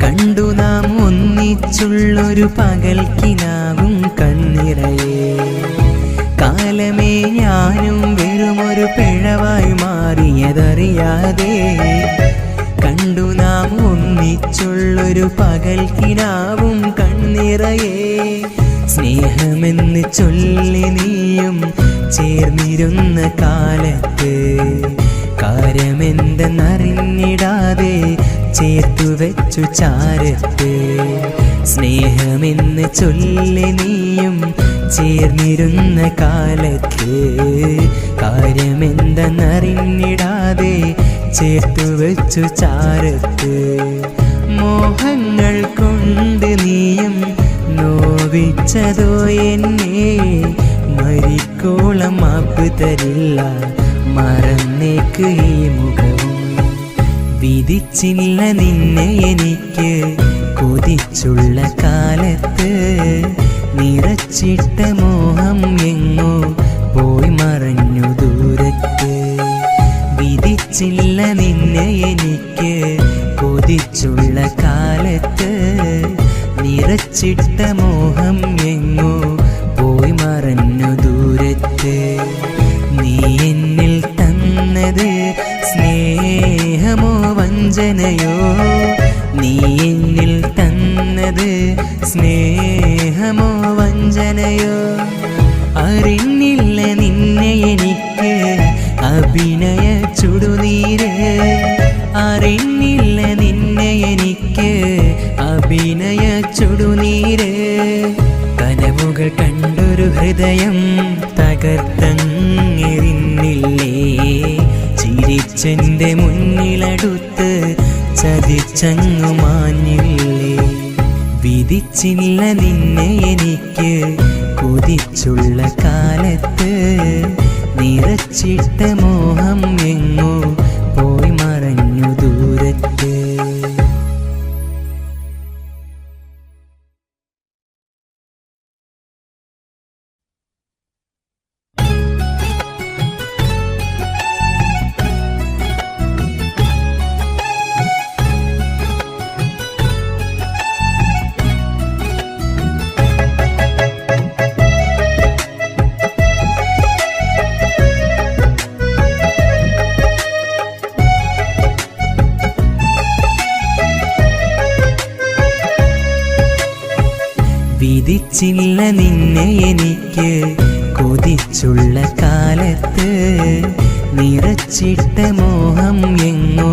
കണ്ടു നാം ഒന്നിച്ചുള്ളൊരു പകൽക്കിനാവും കണ്ണിറയെ. കാലമേ ഞാനും വെറുമൊരു പിഴവായി മാറിയതറിയാതെ കണ്ടു നാം ഒന്നിച്ചുള്ളൊരു പകൽക്കിനാവും കണ്ണിറയെ. സ്നേഹമെന്ന് ചൊല്ലി നീയും ചേർന്നിരുന്ന കാലത്ത് കാര്യമെന്തെന്നറിഞ്ഞിടാതെ ചേർത്തു വെച്ചു ചാരത്ത്. സ്നേഹമെന്ന് ചൊല്ലി നീയും ചേർന്നിരുന്ന കാലത്ത് കാര്യമെന്തെന്നറിഞ്ഞിടാതെ ചേർത്തു വെച്ചു ചാരത്ത്. മോഹങ്ങൾ കൊണ്ട് നീയും നോവിച്ചതോ എന്നെ, മരിക്കോളം മാപ്പ് തരില്ല മറന്നേക്ക് ഈ മുഖവും. വിധിച്ചില്ല നിന്നെ എനിക്ക് കൊതിച്ചുള്ള കാലത്ത് നിറച്ചിട്ട മോഹം എങ്ങോ പോയി മറഞ്ഞു ദൂരത്ത്. വിധിച്ചില്ല നിന്നെ എനിക്ക് കൊതിച്ചുള്ള കാലത്ത് നിറച്ചിട്ട മോഹം എങ്ങോ പോയി മറഞ്ഞു ദൂരത്ത്. നീ എന്നിൽ തന്നത് സ്നേഹമോ വഞ്ചനയോ, നീ എന്നിൽ തന്നത് സ്നേഹമോ വഞ്ചനയോ. അറിഞ്ഞില്ല നിന്നെ എനിക്ക് അഭിനയ ചുടുനീര്, അറിഞ്ഞില്ല നിന്നെ എനിക്ക് അഭിനയ ചുടുനീര്. കനവുകൾ കണ്ടൊരു ഹൃദയം തകർത്തങ്ങിരുന്നില്ലേ, ചിരിച്ചെന്റെ മുന്നിലടുത്ത് ചതിച്ചങ്ങു മാഞ്ഞില്ലേ. വിധിച്ചില്ല നിന്നെ എനിക്ക് കൊതിച്ചുള്ള കാലത്ത് നിറച്ചിട്ട മോഹം എങ്ങോ പോയി മറഞ്ഞു ദൂരത്ത്. വിധിച്ചില്ല നിന്നെ എനിക്ക് കൊതിച്ചുള്ള കാലത്ത് നിറച്ചിട്ട മോഹം എങ്ങോ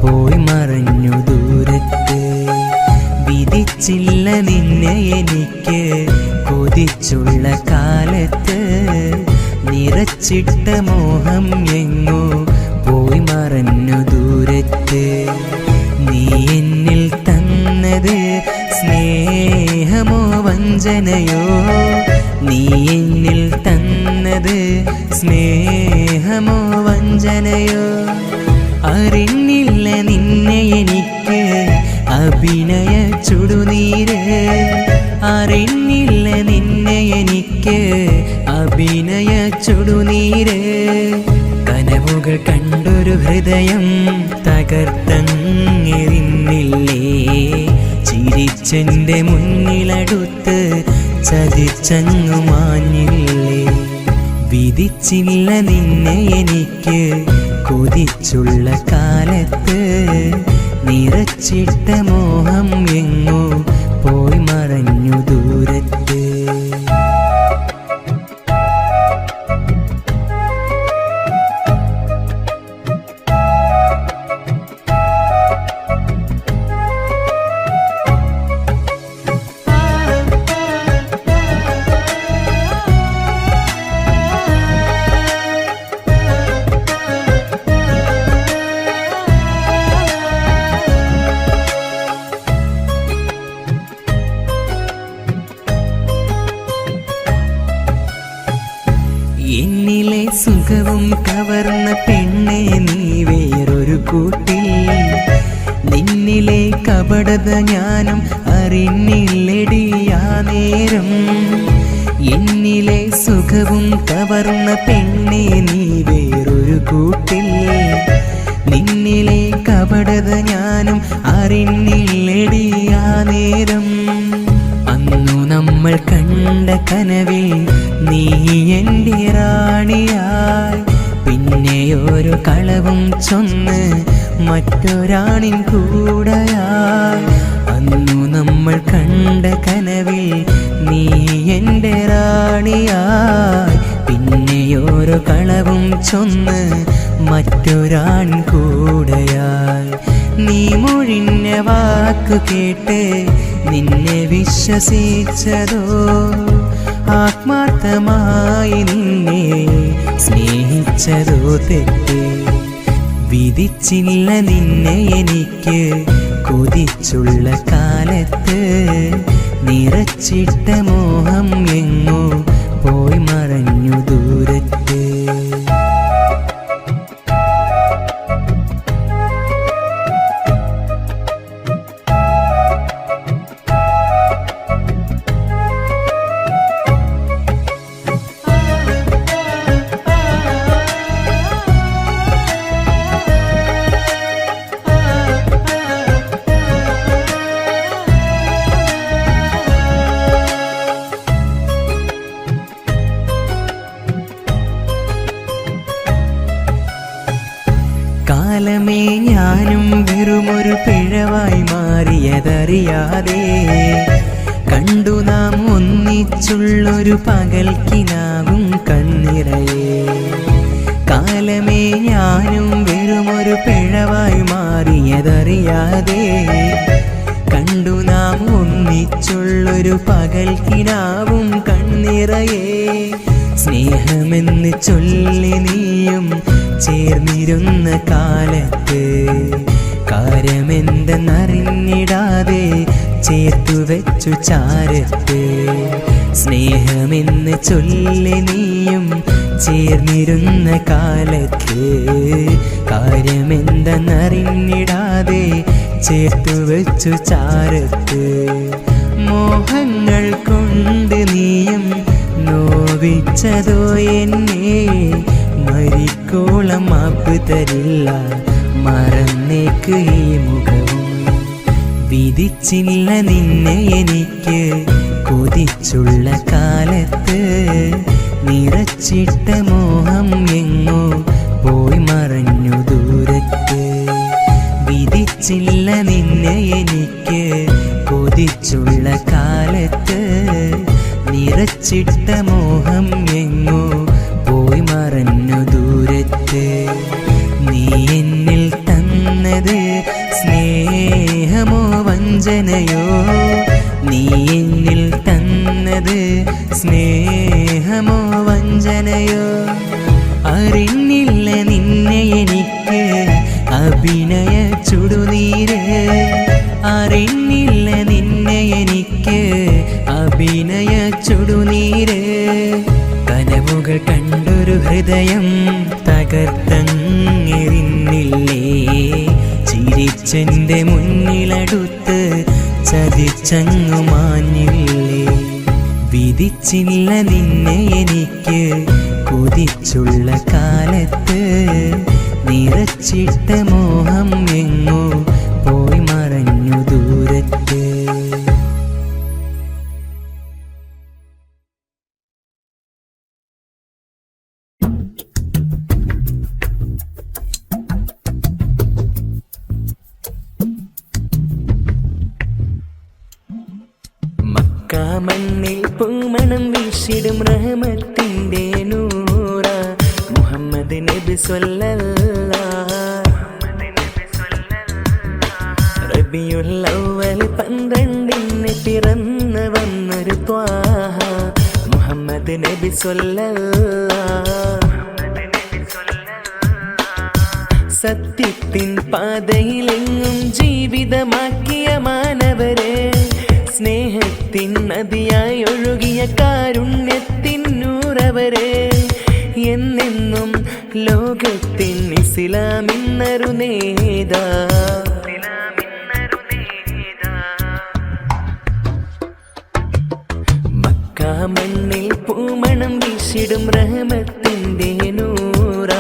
പോയി മറഞ്ഞു ദൂരത്ത്. വിധിച്ചില്ല നിന്നെ എനിക്ക് കൊതിച്ചുള്ള കാലത്ത് നിറച്ചിട്ട മോഹം എങ്ങോ പോയി മറഞ്ഞു ദൂരത്ത്. നീ എന്നിൽ തന്നത് സ്നേഹമോ വഞ്ചനയോ, നീ എന്നിൽ തന്നത് സ്നേഹമോ വഞ്ചനയോ. അറിഞ്ഞില്ല നിന്നെ എനിക്ക് അഭിനയ ചുടുനീര്, അറിഞ്ഞില്ല നിന്നെ എനിക്ക് അഭിനയ ചുടുനീര്. കനവുകൾ കണ്ടൊരു ഹൃദയം തകർത്തങ്ങിരുന്നില്ലേ, ചിരിച്ചെന്റെ മുന്നിലടുത്ത് ചതിച്ചങ്ങു മാഞ്ഞില്ലേ. വിധിച്ചില്ല നിന്നെ എനിക്ക് കൊതിച്ചുള്ള കാലത്ത് നിറച്ചിട്ട മോഹം എങ്ങോ പോയി മറഞ്ഞു ദൂരത്ത്. എന്നിലെ സുഖവും കവർന്ന പെണ്ണെ നീ വേറൊരു കൂട്ടിൽ, നിന്നിലെ കപടത ഞാനും അറിഞ്ഞില്ലടിയാ നേരം. എന്നിലെ സുഖവും കവർന്ന പെണ്ണെ നീ വേറൊരു കൂട്ടിൽ, നിന്നിലെ കപടത ഞാനും അറിഞ്ഞില്ലടിയാ നേരം. അന്നു നമ്മൾ കണ്ട കനവിൽ നീ എൻ്റെ റാണിയായി, പിന്നെ ഒരു കളവും ചൊന്ന് മറ്റൊരാണിൻ കൂടെയായി. അന്നു നമ്മൾ കണ്ട കനവിൽ നീ എൻ്റെ റാണിയായി, പിന്നെ ഒരു കളവും ചൊന്ന് മറ്റൊരാൺ കൂടെയായി. നീ മൊഴിഞ്ഞ വാക്കു കേട്ട് നിന്നെ വിശ്വസിച്ചതോ, ആത്മാർത്ഥമായി നിന്നെ സ്നേഹിച്ചതോ തെറ്റ്. വിധിച്ചില്ല നിന്നെ എനിക്ക് കൊതിച്ചുള്ള കാലത്ത്, നിറച്ചിട്ട മോഹം എങ്ങോ പോയി മറഞ്ഞു ദൂരത്ത്. കാലമേ ഞാനും വെറുമൊരു പിഴവായി മാറിയതറിയാതെ, കണ്ടു നാം ഒന്നിച്ചുള്ളൊരു പകൽക്കിനാവും കണ്ണിറയെ. കാലമേ ഞാനും വെറുമൊരു പിഴവായി മാറിയതറിയാതെ, കണ്ടു നാം ഒന്നിച്ചുള്ളൊരു പകൽക്കിനാവും കണ്ണിറയെ. സ്നേഹമെന്ന് ചൊല്ലി നീയും ചേർന്നിരുന്ന കാലത്ത്, കാര്യമെന്തെന്നറിഞ്ഞിടാതെ ചേർത്തു വെച്ചു ചാരത്ത്. സ്നേഹമെന്ന് ചൊല്ലി നീയും ചേർന്നിരുന്ന കാലത്ത്, കാര്യമെന്തെന്നറിഞ്ഞിടാതെ ചേർത്തു വെച്ചു ചാരത്ത്. മോഹങ്ങൾ കൊണ്ട് നീയും നോവിച്ചതോ എന്നെ, മരിക്കോളം മാപ്പ് തരില്ല മറന്നേക്ക് ഈ മുഖവും. വിധിച്ചില്ല നിന്നെ എനിക്ക് കൊതിച്ചുള്ള കാലത്ത്, നിറച്ചിട്ട മോഹം എങ്ങോ പോയി മറഞ്ഞു ദൂരത്ത്. വിധിച്ചില്ല നിന്നെ എനിക്ക് കൊതിച്ചുള്ള കാലത്ത്, നിറച്ചിട്ട മോഹം എങ്ങോ പോയി മറഞ്ഞു ദൂരത്ത്. നീ എന്നിൽ തന്നത് സ്നേഹമോ വഞ്ചനയോ, നീ എന്നിൽ തന്നത് സ്നേഹമോ വഞ്ചനയോ. അറിഞ്ഞില്ല നിന്നെ എനിക്ക് അഭിനയ ചുടുനീര്, അറിഞ്ഞില്ല നിന്നെ എനിക്ക് അഭിനയ ചുടുനീര്. കനവുകൾ കണ്ടൊരു ഹൃദയം തകർത്തങ്ങിരുന്നില്ലേ, ചിരിച്ചെന്റെ മുന്നിലടുത്ത് ചതിച്ചങ്ങു മാഞ്ഞില്ലേ. വിധിച്ചില്ല നിന്നെ എനിക്ക് കൊതിച്ചുള്ള കാലത്ത്, നിറച്ചിട്ട മോഹം എങ്ങോ പോയി മറഞ്ഞു ദൂരത്ത്. മണ്ണിൽ പൂമണം വീശിടും റഹ്മത്തിന്റെ നൂറ മുഹമ്മദ് നബി സ്വല്ലല്ലാഹ്. റബിയുൽ അവ്വൽ 12 പിറന്നു വന്നൊരു ത്വാഹ മുഹമ്മദ് നബി സ്വല്ലല്ലാഹ്. സത്യത്തിൻ പാതയിലെങ്ങും ജീവിതമാക്കിയ മാനവരെ, സ്നേഹത്തിൻ നദിയായി ഒഴുകിയ കാരുണ്യത്തിൻ നൂറവരെ, എന്നെന്നും ലോകത്തിൻ ഇസ്ലാമിന്നൊരു നേതാ. മക്കാ മണ്ണിൽ പൂമണം വീശിടും റഹ്മത്തിന്റെ നൂറ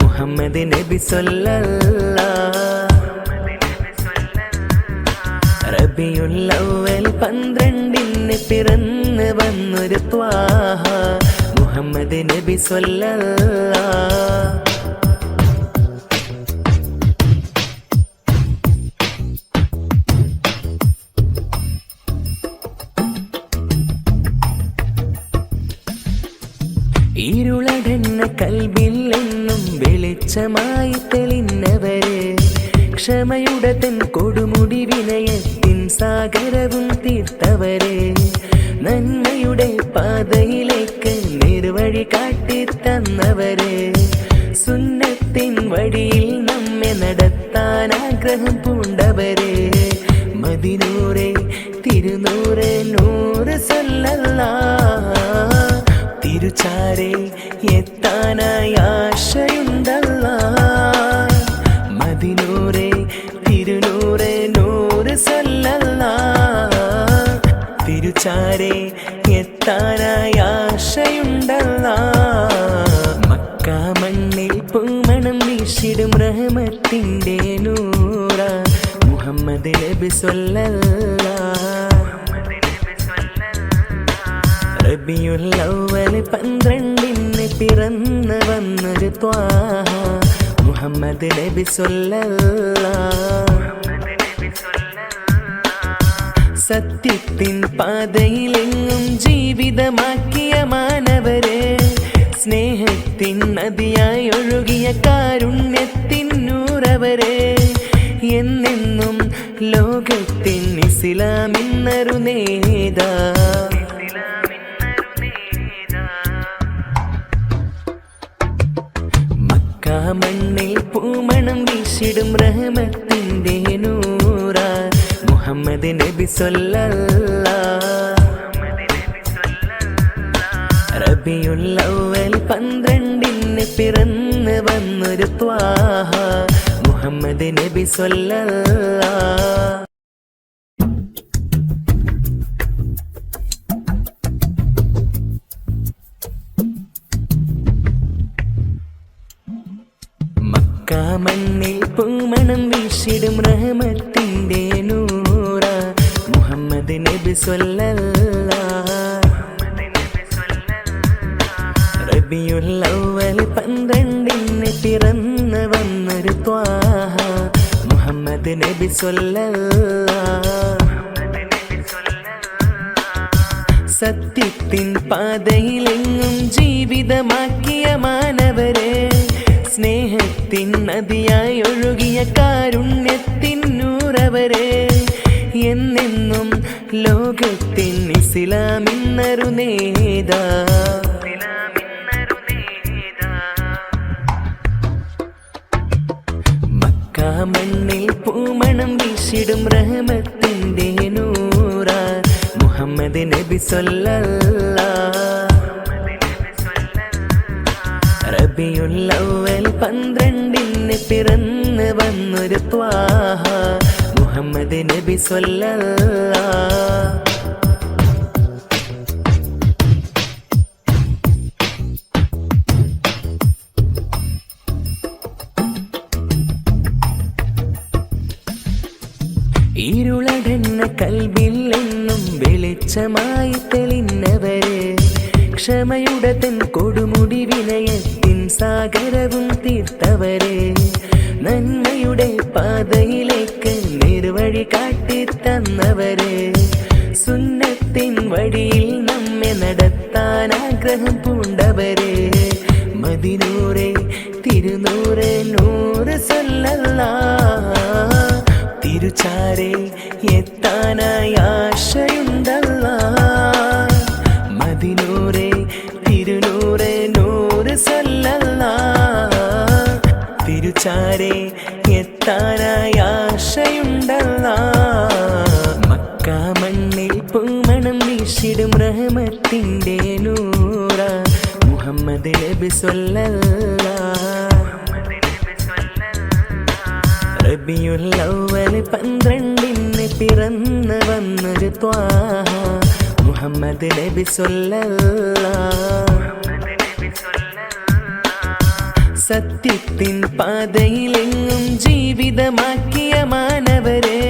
മുഹമ്മദ് നബി സ്വല്ലല്ലാഹ്. റബിയുൽ അവ്വൽ 12 പിറന്നു വന്നൊരു ത്വാഹ മുഹമ്മദ് നബി സ്വല്ലല്ലാഹ്. ഇരുളടന്ന കൽബിൽ എന്നും വെളിച്ചമായി തെളിഞ്ഞവര് ക്ഷമയുടെ തൻ കൊടുമുടി വിനയത്തിൻ സാഗരവും തീർത്തവര് നന്മയുടെ പാതയിലേക്ക് നിർവഴി കാട്ടി തന്നവര് സുന്നത്തിൻ വഴിയിൽ നമ്മെ നടത്താൻ ആഗ്രഹം പൂണ്ടവര് മദിനൂറെ തിരുനൂറെ നൂറ് സല്ലല്ലാഹ്. തിരുചാരെ എത്താനായി ആശയുണ്ടല്ലാഹ്. മദിനൂറെ തിരുനൂറെ നൂറ് സല്ലല്ലാഹ്. തിരുചാരെ എത്താനായി ആശയുണ്ടല്ലാഹ്. മക്കാ മണ്ണിൽ പൂമണം വീശിടും റഹ്മത്തിന്റെ നൂറ മുഹമ്മദ് നബി സ്വല്ലല്ലാഹ്. റബിയുൽ അവ്വൽ 12 പിറന്നു വന്നൊരു ത്വാഹ മുഹമ്മദ് നബി സ്വല്ലല്ലാഹ്. സത്യത്തിൻ പാതയിലെങ്ങും ജീവിതമാക്കിയ മാനവരെ സ്നേഹത്തിൻ നദിയായി ഒഴുകിയ കാരുണ്യത്തിൻ നൂറവരെ എന്നെന്നും ലോകത്തിൻ ഇസ്ലാമിന്നൊരു നേതാ. മക്കാ മണ്ണിൽ പൂമണം വീശിടും റഹ്മത്തിന്റെ നൂറ മുഹമ്മദ് നബി സ്വല്ലല്ലാഹ്. റബിയുൽ അവ്വൽ 12 പിറന്നു വന്നൊരു ത്വാഹ മുഹമ്മദ് നബി സ്വല്ലല്ലാഹ്. മക്കാ മണ്ണിൽ പൂമണം വീശിടും റഹ്മത്തിന്റെ നൂറ മുഹമ്മദ് നബി സ്വല്ലല്ലാഹ്. റബിയുൽ അവ്വൽ 12 പിറന്നു വന്നൊരു ത്വാഹ മുഹമ്മദ് നബി സ്വല്ലല്ലാഹ്. സത്യത്തിൻ പാതയിലെങ്ങും ജീവിതമാക്കിയ മാനവരെ സ്നേഹത്തിൻ നദിയായി ഒഴുകിയ കാരുണ്യത്തിൻ നൂറവരെ എന്നെന്നും ലോകത്തിൻ ഇസ്ലാമിന്നൊരു നേതാ. മക്കാ മണ്ണിൽ പൂമണം വീശിടും റഹ്മത്തിന്റെ നൂറ മുഹമ്മദ് നബി സ്വല്ലല്ലാഹ്. റബിയുൽ അവ്വൽ 12 പിറന്നു വന്നൊരു ത്വാഹ മുഹമ്മദ് നബി സ്വല്ലല്ലാഹ്. ഇരുളടന്ന കൽബിൽ എന്നും വെളിച്ചമായി തെളിഞ്ഞവര് ക്ഷമയുടെ തൻ കൊടുമുടി വിനയത്തിൻ സാഗരവും തീർത്തവര് നന്മയുടെ പാതയിലേക്ക് നിർവഴി കാട്ടി തന്നവര് സുന്നത്തിൻ വഴിയിൽ നമ്മെ നടത്താൻ ആഗ്രഹം പൂണ്ടവര് മദിനൂറെ തിരുനൂറെ നൂറ് സല്ലല്ലാഹ്. തിരുചാരെ എത്താനായി ആശയുണ്ടല്ലാഹ്. മദിനൂറെ തിരുനൂറെ നൂറ് സല്ലല്ലാഹ്. തിരുചാരെ എത്താനായി ആശയുണ്ടല്ലാഹ്. മക്കാ മണ്ണിൽ പൂമണം വീശിടും റഹ്മത്തിന്റെ നൂറ മുഹമ്മദ് മുഹമ്മദ് നബി സ്വല്ലല്ലാഹ് റബിയുൽ അവ്വൽ 12 പിറന്നു വന്നൊരു ത്വാഹ മുഹമ്മദ് നബി സ്വല്ലല്ലാഹ് സത്യത്തിൻ പാതയിലെങ്ങും ജീവിതമാക്കിയ മാനവരെ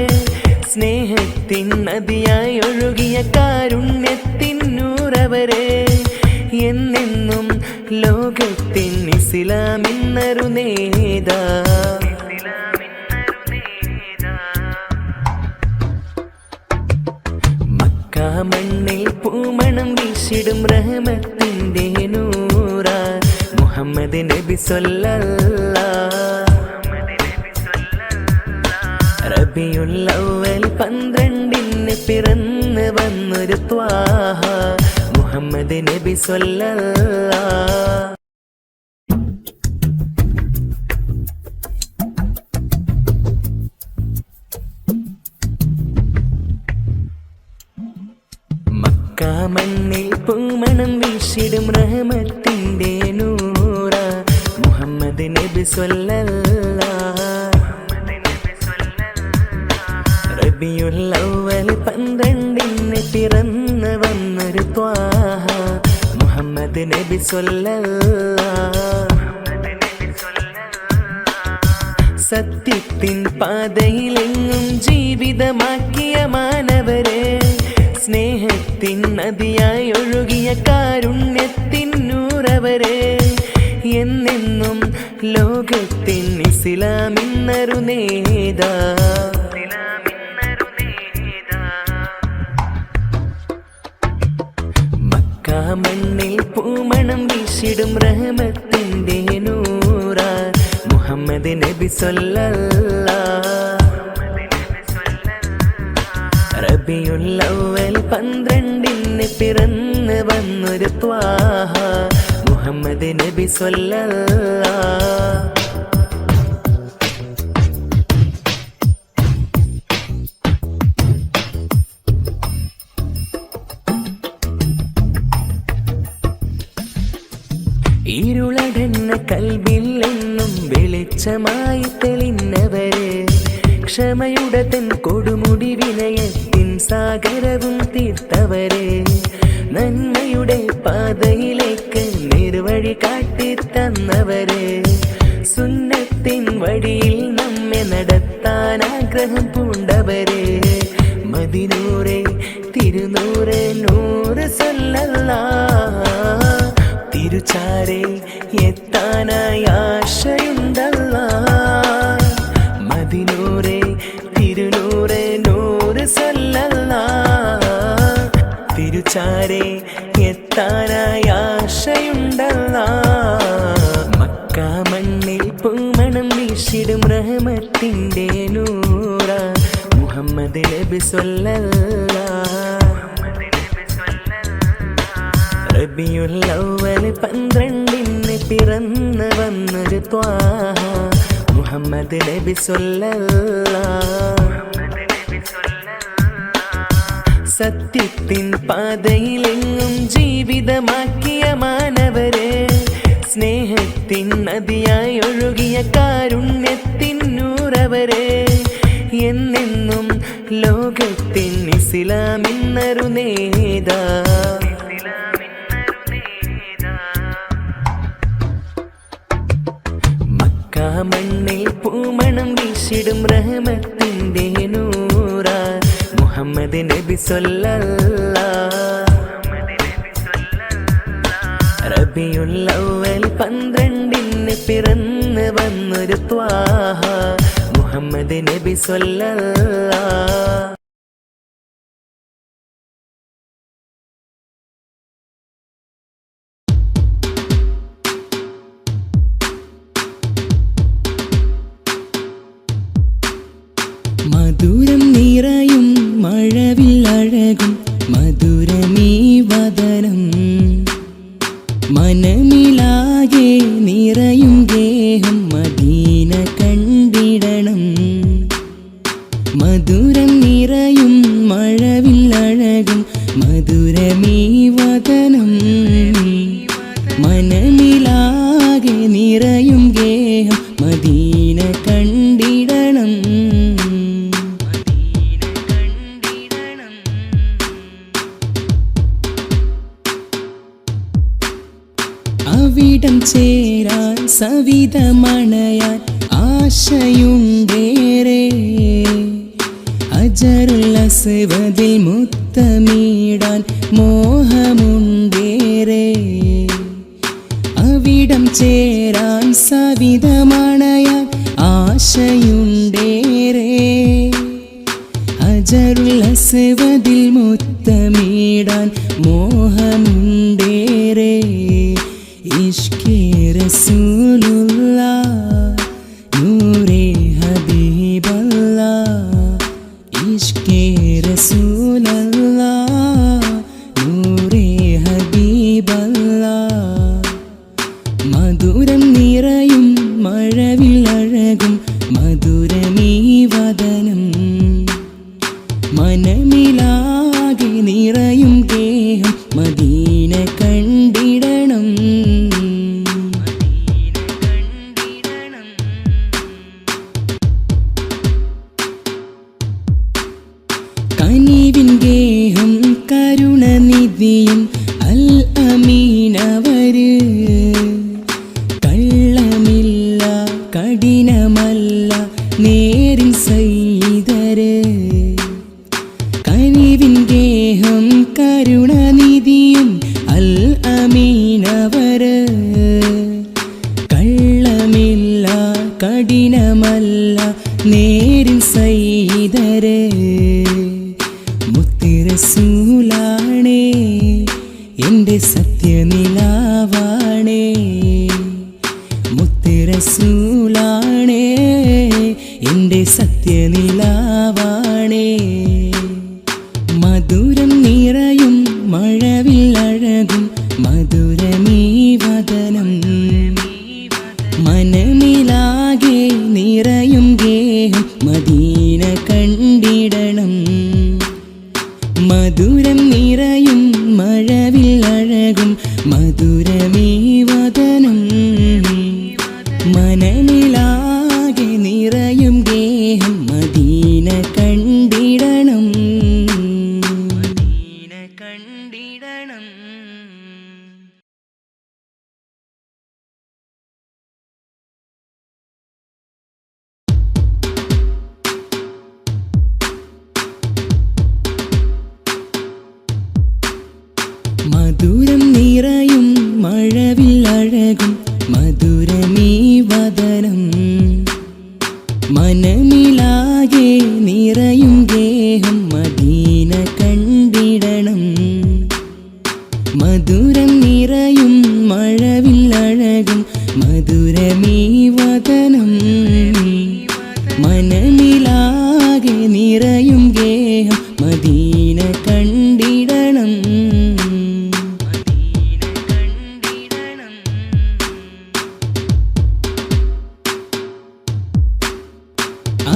സ്നേഹത്തിൻ നദിയായി ഒഴുകിയ കാരുണ്യത്തിൻ നൂറവരെ എന്നെന്നും ലോകത്തിൻ ഇസ്ലാമിന്നൊരു നേതാ മക്ക മണ്ണിൽ പൂമണം വീശിടും റഹ്മത്തിന്റെ നൂറ മുഹമ്മദ് നബി സ്വല്ലല്ലാഹ് റബിയുൽ അവ്വൽ 12 പിറന്നു വന്നൊരു ത്വാഹ മുഹമ്മദ് നബി സ്വല്ലല്ലാഹ് മക്ക മണ്ണിൽ പൂമണം വീശിടും റഹ്മത്തിന്റെ നൂറ മുഹമ്മദ് നബി സ്വല്ലല്ലാഹ് റബിയുൽ അവ്വൽ 12 പിറന്നു വന്നൊരു ത്വാഹ മുഹമ്മദ് നബി സ്വല്ലല്ലാഹ് സത്യത്തിൻ പാതയിലെങ്ങും ജീവിതമാക്കിയ മാനവരെ സ്നേഹത്തിൻ നദിയായി ഒഴുകിയ കാരുണ്യത്തിൻ നൂറവരെ എന്നെന്നും ലോകത്തിൻ ഇസ്ലാമിന്നൊരു നേതാ മക്ക മണ്ണിൽ പൂമണം വീശിടും റഹ്മത്തിന്റെ നൂറ മുഹമ്മദ് നബി സ്വല്ലല്ലാഹ് റബിയുൽ അവ്വൽ 12 പിറന്നു വന്നൊരു ത്വാഹ മുഹമ്മദ് നബി സ്വല്ലല്ലാഹ് ഇരുളടന്ന കൽബിൽ എന്നും വെളിച്ചമായി തെളിഞ്ഞവരെ ക്ഷമയുടെ തൻ കൊടുമുടി വിനയത്തിൻ സാഗരവും തീർത്തവരെ നന്മയുടെ പാതയിലേക്ക് നിർവഴി കാട്ടി തന്നവരെ സുന്നത്തിൻ വഴിയിൽ നമ്മെ നടത്താൻ ആഗ്രഹം പൂണ്ടവരെ മദിനൂറെ തിരുനൂറെ നൂറ് സ്വല്ലല്ലാഹ് തിരുചാരെ എത്താനായി ആശയുണ്ടല്ലാഹ് മദിനൂറെ തിരുനൂറെ നൂറ് സ്വല്ലല്ലാഹ് തിരുചാരെ എത്താനായി ആശയുണ്ടല്ലാഹ് മക്ക മണ്ണിൽ പൂമണം വീശിടും റഹ്മത്തിന്റെ നൂറ മുഹമ്മദ് നബി സ്വല്ലല്ലാഹ് റബിയുൽ അവ്വൽ 12 പിറന്നു വന്നൊരു ത്വാഹ മുഹമ്മദ് നബി സ്വല്ലല്ലാഹ് സത്യത്തിൻ പാതയിലെങ്ങും ജീവിതമാക്കിയ മാനവരെ സ്നേഹത്തിൻ നദിയായി ഒഴുകിയ കാരുണ്യത്തിൻ നൂറവരെ എന്നെന്നും ലോകത്തിൻ ഇസ്ലാമിന്നൊരു നേതാ മക്ക മണ്ണിൽ പൂമണം വീശിടും റഹ്മത്തിന്റെ നൂറ മുഹമ്മദ് നബി സ്വല്ലല്ലാഹ് റബിയുൽ അവ്വൽ 12 പിറന്നു വന്നൊരു ത്വാഹ മുഹമ്മദ് നബി സ്വല്ലല്ലാഹ് മധുരം നിറയും മഴവില്ലഴകും മധുരമീ വദനം മനമിലാകെ നിറയും ഗേഹം മദീന കണ്ടിടണം മധുരം നിറയും മഴവില്ലഴകും മധുരമീ വദനം മനമിലാകെ അവിടം ചേരാൻ സവിതമണയാൻ ആശയുണ്ടേറെ. ഹജറുൽ അസ്വദിൽ മുത്തമിടാൻ മോഹമുണ്ടേറെ. അവിടം ചേരാൻ സവിതമണയാൻ ആശയുണ്ടേറെ. ഹജറുൽ അസ്വദിൽ മുത്തമിടാൻ മോഹമുണ്ടേറെ. ഇഷ്കേ റസൂലുള്ളാഹ് നൂറേ ഹബീബല്ലാഹ്. ഇഷ്കേ റസൂലല്ലാഹ് നൂറേ ഹബീബല്ലാഹ്. മധുരം നിറയും മഴവില്ലഴകും മധുരമീ വദനം. മനമിലാകെ നിറയും ഗേഹം മദീന കണ്ടിടണം. കനിവിൻ ഗേഹം കരുണനിധിയും അൽ അമീനവര്. കള്ളമില്ല കഠിനമല്ല നേരിൻ സയ്യിദര്. കനിവിൻ ഗേഹം കരുണനിധിയും അൽ അമീനവര്. കള്ളമില്ല കഠിനമല്ല നേരിൻ സയ്യിദര്. മുത്ത് റസൂലാണേ എൻ്റെ സത്യനിലാവാണേ. മുത്ത് റസൂലാണേ എൻ്റെ സത്യനിലാവാണേ. മധുരം നിറയും മഴവില്ലഴകും മധുരമീ വദനം. മനമിലാകെ നിറയും ഗേഹം മദീന കണ്ടിടണം. മധുരം നിറയും മഴവില്ലഴകും മധുരമീ വദനം. മനമിലാകെ നിറയും ഗേഹം മദീന കണ്ടിടണം. മദീന കണ്ടിടണം. മധുരം നിറയും മഴവില്ലഴകും മധുരമീ വദനം. മനമിലാകെ നിറയും ഗേഹം മദീന കണ്ടിടണം. മധുരം നിറയും മഴവില്ലഴകും മധുരമീ വദനം. മനമിലാകെ നിറയും ഗേഹം മദീന കണ്ടിടണം.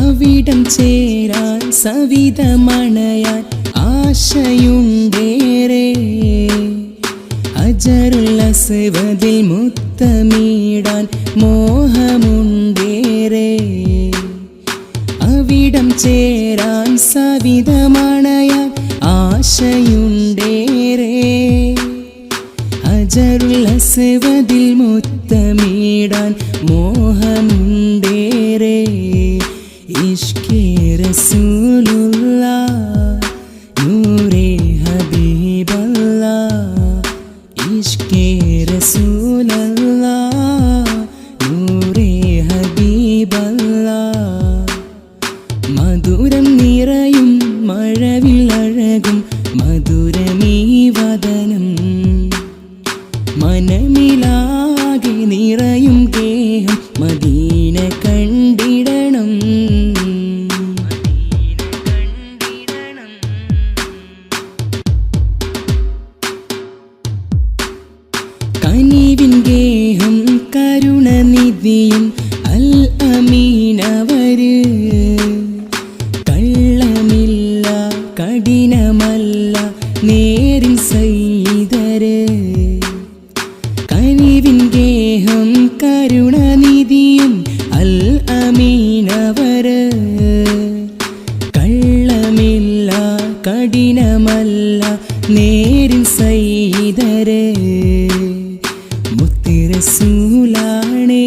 അവിടം ചേരാൻ സവിതമണയാൻ ആശയുണ്ടേറെ. ഹജറുൽ അസ്വദിൽ മുത്തമിടാൻ മോഹമുണ്ടേറെ. അവിടം ചേരാൻ സവിതമണയാൻ ആശയുണ്ടേറെ. ഹജറുൽ അസ്വദിൽ മുത്തമിടാൻ മോഹമുണ്ടേറെ. ഇഷ്കേ റസൂലുള്ളാഹ് നൂറേ ഹബീബല്ലാഹ്. ഇഷ്കേ റസൂലല്ലാഹ് നൂറേ ഹബീബല്ലാഹ്. മധുരം നിറയും മഴവില്ലഴകും മധുരമീ വദനം. മനമിലാകെ നിറയും ഗേഹം മദീന കണ്ടിടണം. കനിവിൻ ഗേഹം കരുണനിധിയും അൽ അമീനവര്. കള്ളമില്ല കഠിനമല്ല നേരിൻ സയ്യിദര്. കനിവിൻ ഗേഹം കരുണനിധിയും അൽ അമീനവര്. കള്ളമില്ല കഠിനമല്ല നേരിൻ സയ്യിദര്. മുത്ത് റസൂലാണേ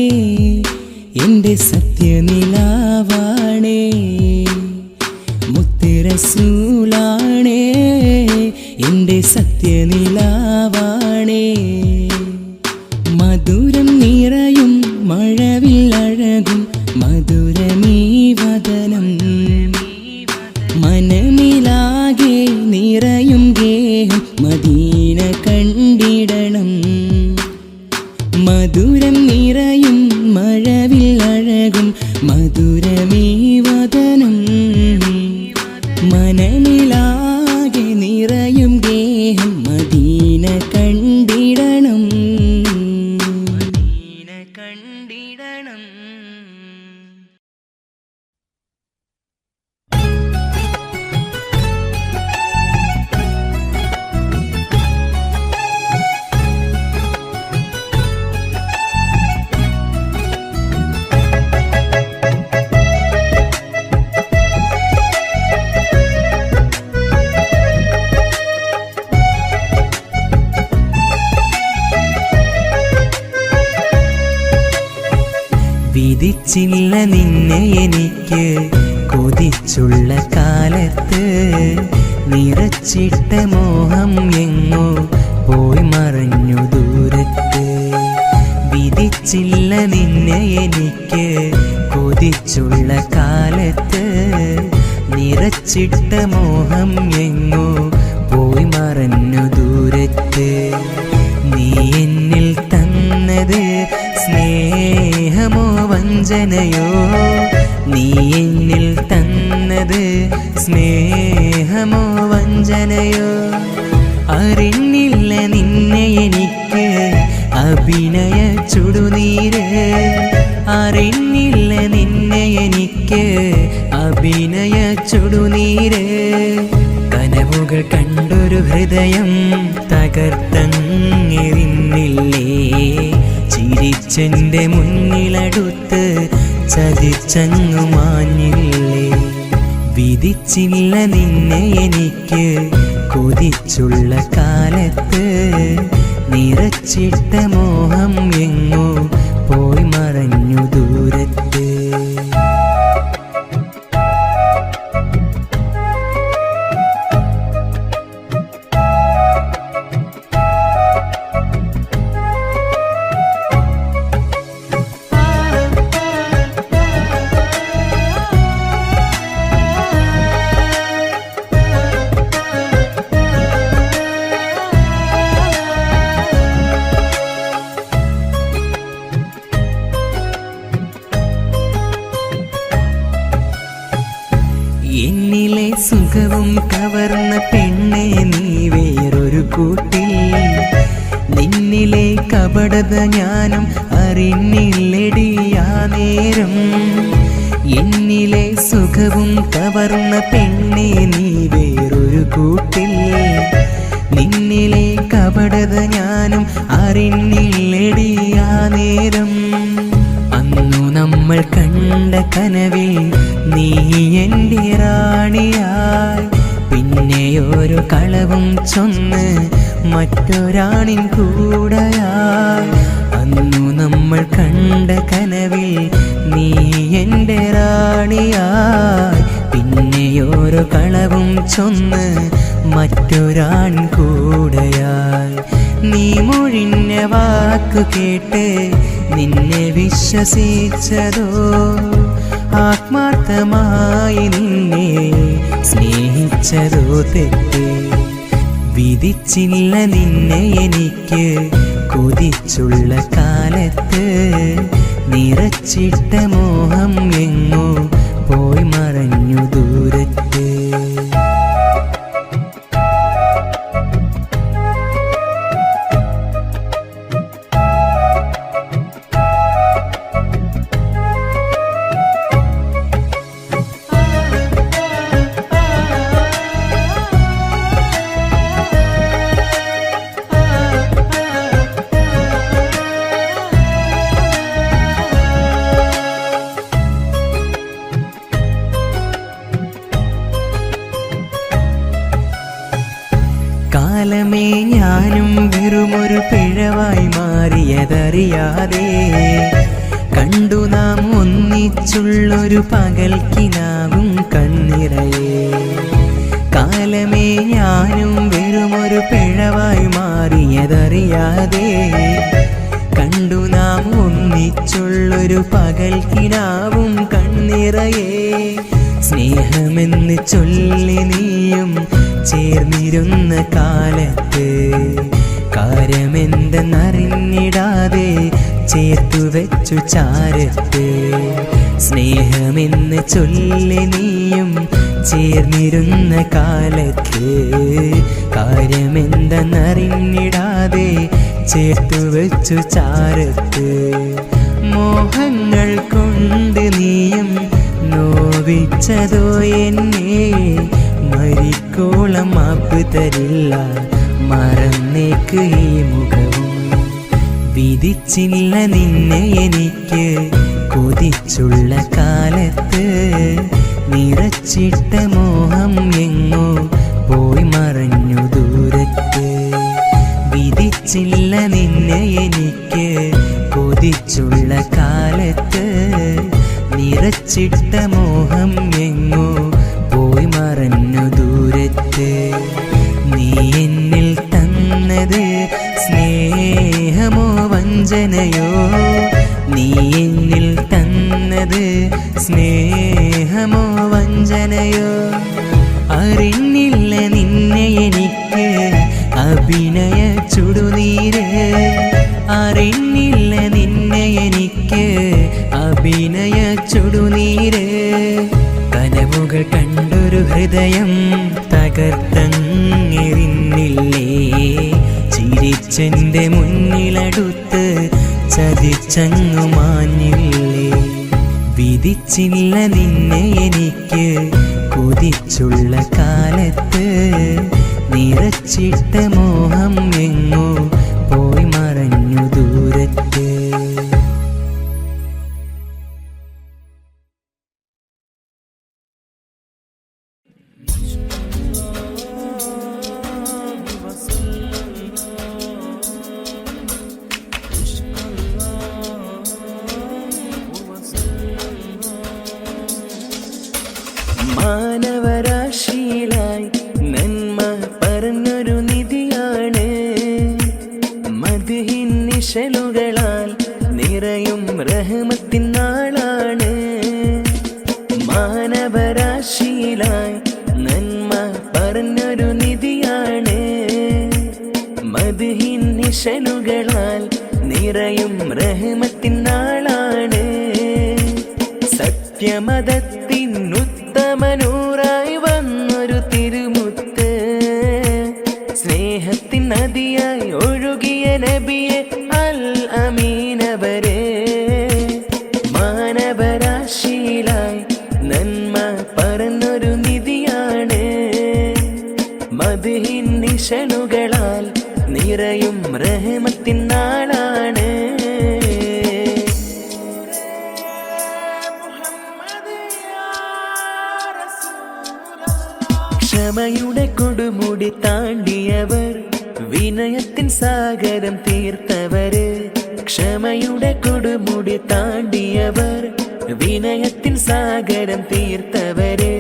എൻ്റെ സത്യനിലാവാണേ മുത്ത് റസൂലാണേ എൻ്റെ സത്യനിലാവാണേ മധുരം നിറയും മഴവില്ലഴകും മധുരമീ വദനം മനമിലാകെ നിറയും ഗേഹം മദീന കണ്ടിടണം മധുരം നിറയും മഴവില്ലഴകും മധുരമീ വദനം മനമിലാകെ നിറയും ഗേഹം മദീന കണ്ടിടണം മദീന കണ്ടിടണം. വിധിച്ചില്ല നിന്നെ എനിക്ക് കൊതിച്ചുള്ള കാലത്ത് നിറച്ചിട്ട മോഹം എങ്ങോ പോയി മറഞ്ഞു ദൂരത്ത് വിധിച്ചില്ല നിന്നെ എനിക്ക് കൊതിച്ചുള്ള കാലത്ത് നിറച്ചിട്ട മോഹം എങ്ങോ പോയി മറഞ്ഞു ദൂരത്ത് നീ എന്നിൽ തന്നത് സ്നേഹമോ വഞ്ചനയോ നീ എന്നിൽ തന്നത് സ്നേഹമോ വഞ്ചനയോ അറിഞ്ഞില്ല നിന്നെ എനിക്ക് അഭിനയ ചുടുനീര് അറിഞ്ഞില്ല നിന്നെ എനിക്ക് അഭിനയ ചുടുനീര് കനവുകൾ കണ്ടൊരു ഹൃദയം തകർത്തങ്ങിരുന്നില്ലേ ചിരിച്ചെൻ്റെ മുന്നിലടുത്ത് ചതിച്ചങ്ങു മാഞ്ഞില്ലേ വിധിച്ചില്ല നിന്നെ എനിക്ക് കൊതിച്ചുള്ള കാലത്ത് നിറച്ചിട്ട മോഹം എങ്ങോ പോയി മറഞ്ഞു ദൂരത്ത് എന്നിലെ സുഖവും കവർന്ന പെണ്ണെ നീ വേറൊരു കൂട്ടിൽ നിന്നിലെ കപടത ഞാനും അറിഞ്ഞില്ലടിയാ നേരം എന്നിലെ സുഖവും കവർന്ന പെണ്ണെ നീ വേറൊരു കൂട്ടിൽ നിന്നിലെ കപടത ഞാനും അറിഞ്ഞില്ലടിയാ നേരം അന്നു നമ്മൾ കണ്ട കനവിൽ നീ എൻ്റെ റാണിയായി പിന്നെ ഒരു കളവും ചൊന്ന് മറ്റൊരാണിൻ കൂടെയായി അന്നു നമ്മൾ കണ്ട കനവിൽ നീ എൻ്റെ റാണിയായി പിന്നെ ഒരു കളവും ചൊന്ന് മറ്റൊരാൺ കൂടെയായി നീ മൊഴിഞ്ഞ വാക്കു കേട്ട് നിന്നെ വിശ്വസിച്ചതോ ആത്മാർത്ഥമായി നിന്നെ സ്നേഹിച്ചതോ തെറ്റ് വിധിച്ചില്ല നിന്നെ എനിക്ക് കൊതിച്ചുള്ള കാലത്ത് നിറച്ചിട്ട മോഹം എങ്ങോ പോയി മറഞ്ഞു ദൂരത്ത് കാലമേ ഞാനും വെറുമൊരു പിഴവായി മാറിയ മാറിയതറിയാതെ കണ്ടു നാം ഒന്നിച്ചുള്ളൊരു പകൽക്കിനാവും കണ്ണിറയെ. കാലമേ ഞാനും വെറുമൊരു പിഴവായി മാറിയതറിയാതെ കണ്ടു നാം ഒന്നിച്ചുള്ളൊരു പകൽക്കിനാവും കണ്ണിറയെ. സ്നേഹമെന്ന് ചൊല്ലി നീയും ചേർന്നിരുന്ന കാലത്ത് കാര്യമെന്തെന്നറിഞ്ഞിടാതെ ചേർത്തു വെച്ചു ചാരത്ത്. സ്നേഹമെന്ന് ചൊല്ലി നീയും ചേർന്നിരുന്ന കാലത്ത് കാര്യമെന്തെന്നറിഞ്ഞിടാതെ ചേർത്തു വെച്ചു ചാരത്ത്. മോഹങ്ങൾ കൊണ്ട് നീയും നോവിച്ചതോ എന്നെ, മരിക്കോളം മാപ്പ് തരില്ല മറന്നേക്ക് ഈ മുഖവും. വിധിച്ചില്ല നിന്നെ എനിക്ക് കൊതിച്ചുള്ള കാലത്ത്, നിറച്ചിട്ട മോഹം എങ്ങോ പോയി മറഞ്ഞു ദൂരത്ത്. വിധിച്ചില്ല നിന്നെ എനിക്ക് കൊതിച്ചുള്ള കാലത്ത്, നിറച്ചിട്ട മോഹം എങ്ങോ പോയി മറഞ്ഞു ദൂരത്ത്. നീ എന്നിൽ തന്നത് സ്നേഹമോ വഞ്ചനയോ, നീ എന്നിൽ തന്നത് സ്നേഹമോ വഞ്ചനയോ. അറിഞ്ഞില്ല നിന്നെ എനിക്ക് അഭിനയ ചുടുനീര്, അറിഞ്ഞില്ല നിന്നെ എനിക്ക് അഭിനയ ചുടുനീര്. കനവുകൾ കണ്ടൊരു ഹൃദയം തകർത്തങ്ങിരുന്നില്ലേ, ചിരിച്ചെന്റെ മുന്നിലടുത്ത് ചതിച്ചങ്ങു മാഞ്ഞില്ലേ. വിധിച്ചില്ല നിന്നെ എനിക്ക് കൊതിച്ചുള്ള കാലത്ത്, നിറച്ചിട്ട മോഹം എങ്ങോ പോയി മറഞ്ഞു ദൂരത്ത്. മാനവരാശിയിലായി നന്മ പറഞ്ഞൊരു നിധിയാണ്, മദ്ഹിൻ നിശലുകളാൽ നിറയും റഹ്മത്തിൻ നാളാണ്. മാനവരാശിയിലായി നന്മ പറഞ്ഞൊരു നിധിയാണ്, മദ്ഹിൻ നിശലുകളാൽ നിറയും റഹ്മത്തിൻ നാളാണ്. സത്യമതത്തിൻ ഉത്തമനൂറായി വന്നൊരു തിരുമുത്ത്, സ്നേഹത്തിൻ നദിയായി ഒഴുകിയ നബിയെ അൽ അമീനവരെ. മാനവരാശിയിലായി നന്മ പറഞ്ഞൊരു നിധിയാണ്, മദ്ഹിൻ നിശലുകളാൽ നിറയും റഹ്മത്തിൻ നാളാണ്. ക്ഷമയുടെ കൊടുമുടി താണ്ടിയവർ, വിനയത്തിൻ സാഗരം തീർത്തവര്. ക്ഷമയുടെ കൊടുമുടി താണ്ടിയവർ, വിനയത്തിൻ സാഗരം തീർത്തവര്.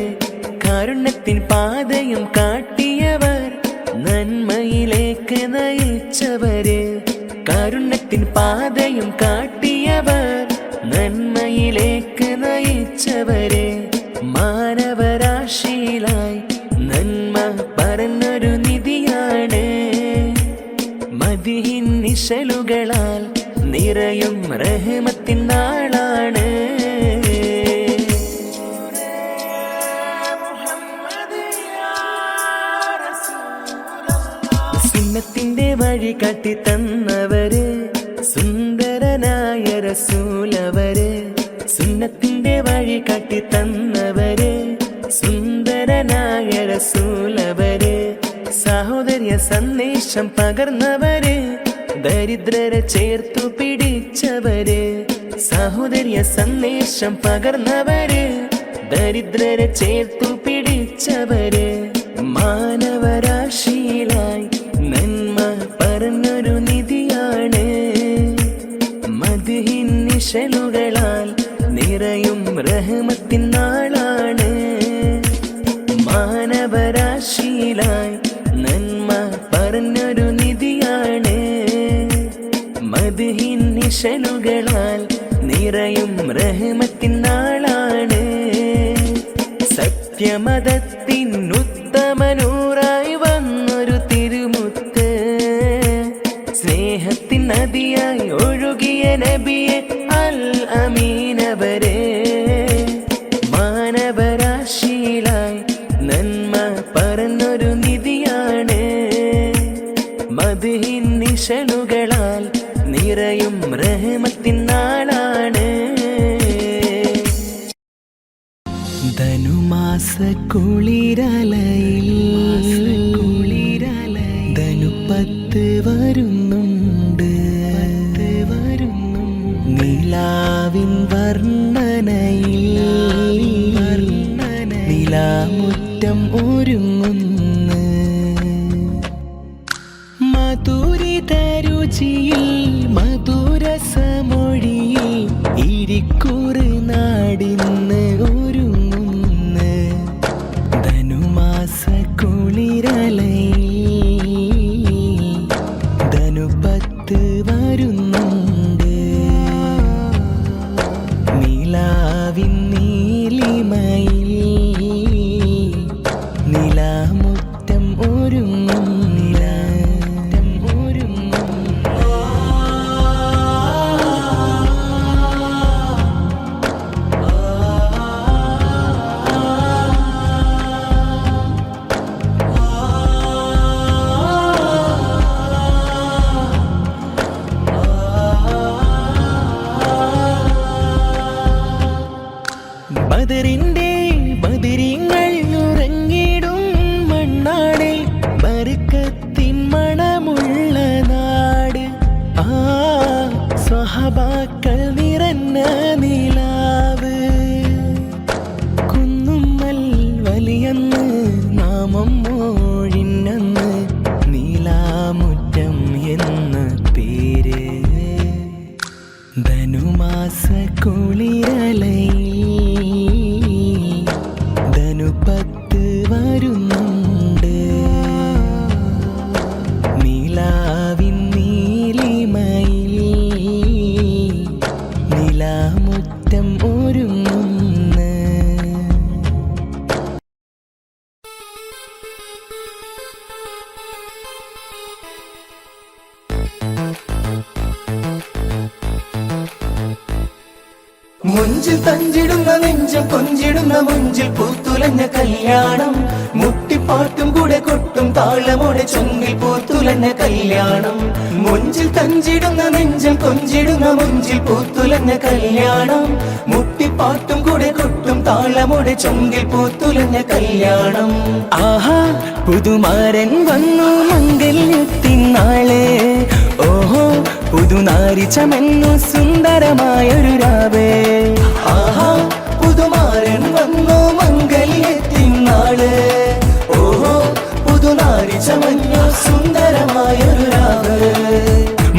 കാരുണ്യത്തിൻ പാതയും കാട്ടിയവർ, നന്മയിലേക്ക് നയിച്ചവര്. കാരുണ്യത്തിൻ പാതയും കാട്ടിയവർ, നന്മയിലേക്ക് നയിച്ചവര്. മാനവരാശിയിലായി നന്മ പറഞ്ഞൊരു നിധിയാണ്, മദ്ഹിൻ നിശലുകളാൽ നിറയും റഹ്മത്തിൻ നാളാണ്. സുന്നത്തിന്റെ വഴി കാട്ടി തന്നവര്, സുന്ദരനായ റസൂലവര്. സുന്നത്തിന്റെ വഴി കാട്ടി തന്നവര്, സുന്ദരനായ റസൂലവര്. സഹോദര്യ സന്ദേശം പകർന്നവര്, ദരിദ്രരെ ചേർത്തു പിടിച്ചവര്. സഹോദര്യ സന്ദേശം പകർന്നവര്, ദരിദ്രരെ ചേർത്തു പിടിച്ചവര്. മാനവരാശിയിലായി നന്മ പറഞ്ഞൊരു നിധിയാണ്, നിശലുകളാൽ നിറയും റഹ്മത്തിൻ നാളാണ്. മാനവരാശിയിലായി നന്മ പറഞ്ഞൊരു നിധിയാണ്. മദ്ഹിൻ നിശലുകളാൽ നിറയും റഹ്മത്തിൻ നാളാണ്. സത്യമതത്തിൻ ഉത്തമനൂറായി വന്നൊരു തിരുമുത്ത്, സ്നേഹത്തിൻ നദിയായി ഒഴുകിയ നബിയെ അൽ അമീനവരെ. മാനവരാശിയിലായി നന്മ പറഞ്ഞൊരു നിധിയാണ്. മദ്ഹിൻ നിശലുകളാൽ നിറയും റഹ്മത്തിൻ നാളാണ്. ധനുമാസ കുളിരലയിൽ ധനുപ്പത്ത് വരുന്നുണ്ട്. നിലാവിൻ വർണ്ണനയിൽ നിലാമുറ്റം ഒരുങ്ങുന്നു. മധുരിത രുചിയിൽ മധുരസമൊഴിയിൽ ഇരിക്കൂറ് നാടിന്ന് ഒരുങ്ങുന്നു. ധനുമാസ കുളിരലയിൽ ധനുപ്പത്ത് വരുന്നുണ്ട്. നിലാവിൻ നീലിമയിൽ നിലാമുറ്റം ഒരുങ്ങും. ബദറിന്റെ ബദരിങ്ങൾ ഉറങ്ങിടും മണ്ണാടെ ബർക്കത്തിൻ മണമുള്ള നാട്. ആ സ്വഹബാക്കൾ നിറഞ്ഞ നിലാവ്. കുന്നുമ്മൽ വലിയന്ന് നാമം മോഴിനന്ന് നീലാമുറ്റം എന്ന പേര്. ധനുമാസ കുളിരലയിൽ ധനുപ്പത്ത് വരുന്നുണ്ട്. നിലാവിൻ നീലിമയിൽ നിലാമുറ്റം ഒരുങ്ങുന്നു. മുഞ്ചിൽ തഞ്ചിടുന്ന നെഞ്ചം കൊഞ്ചിടുന്ന മുഞ്ചിൽ പൂത്തുലഞ്ഞ കല്യാണം. മുട്ടിപ്പാട്ടും കൂടെ കൊട്ടും താളമോടെ ചൊങ്കിൽ പൂത്തുലഞ്ഞ കല്യാണം. മുഞ്ചിൽ തഞ്ചിടുന്ന നെഞ്ചം കൊഞ്ചിടുന്ന മുഞ്ചിൽ പൂത്തുലഞ്ഞ കല്യാണം. മുട്ടിപ്പാട്ടും കൂടെ കൊട്ടും താളമോടെ ചൊങ്കിൽ പൂത്തുലഞ്ഞ കല്യാണം. ആഹാ പുതുമാരൻ വന്നു മംഗല്യത്തിൻ നാളെ. ഓഹോ പുതുനാരി ചമന്നു സുന്ദരമായൊരു രാവേ. ആഹാ പുതുമാരൻ വന്നു മംഗല്യത്തിൻ നാള്. ഓഹോ പുതുനാരി ചമന്നു സുന്ദരമായൊരു രാവ്.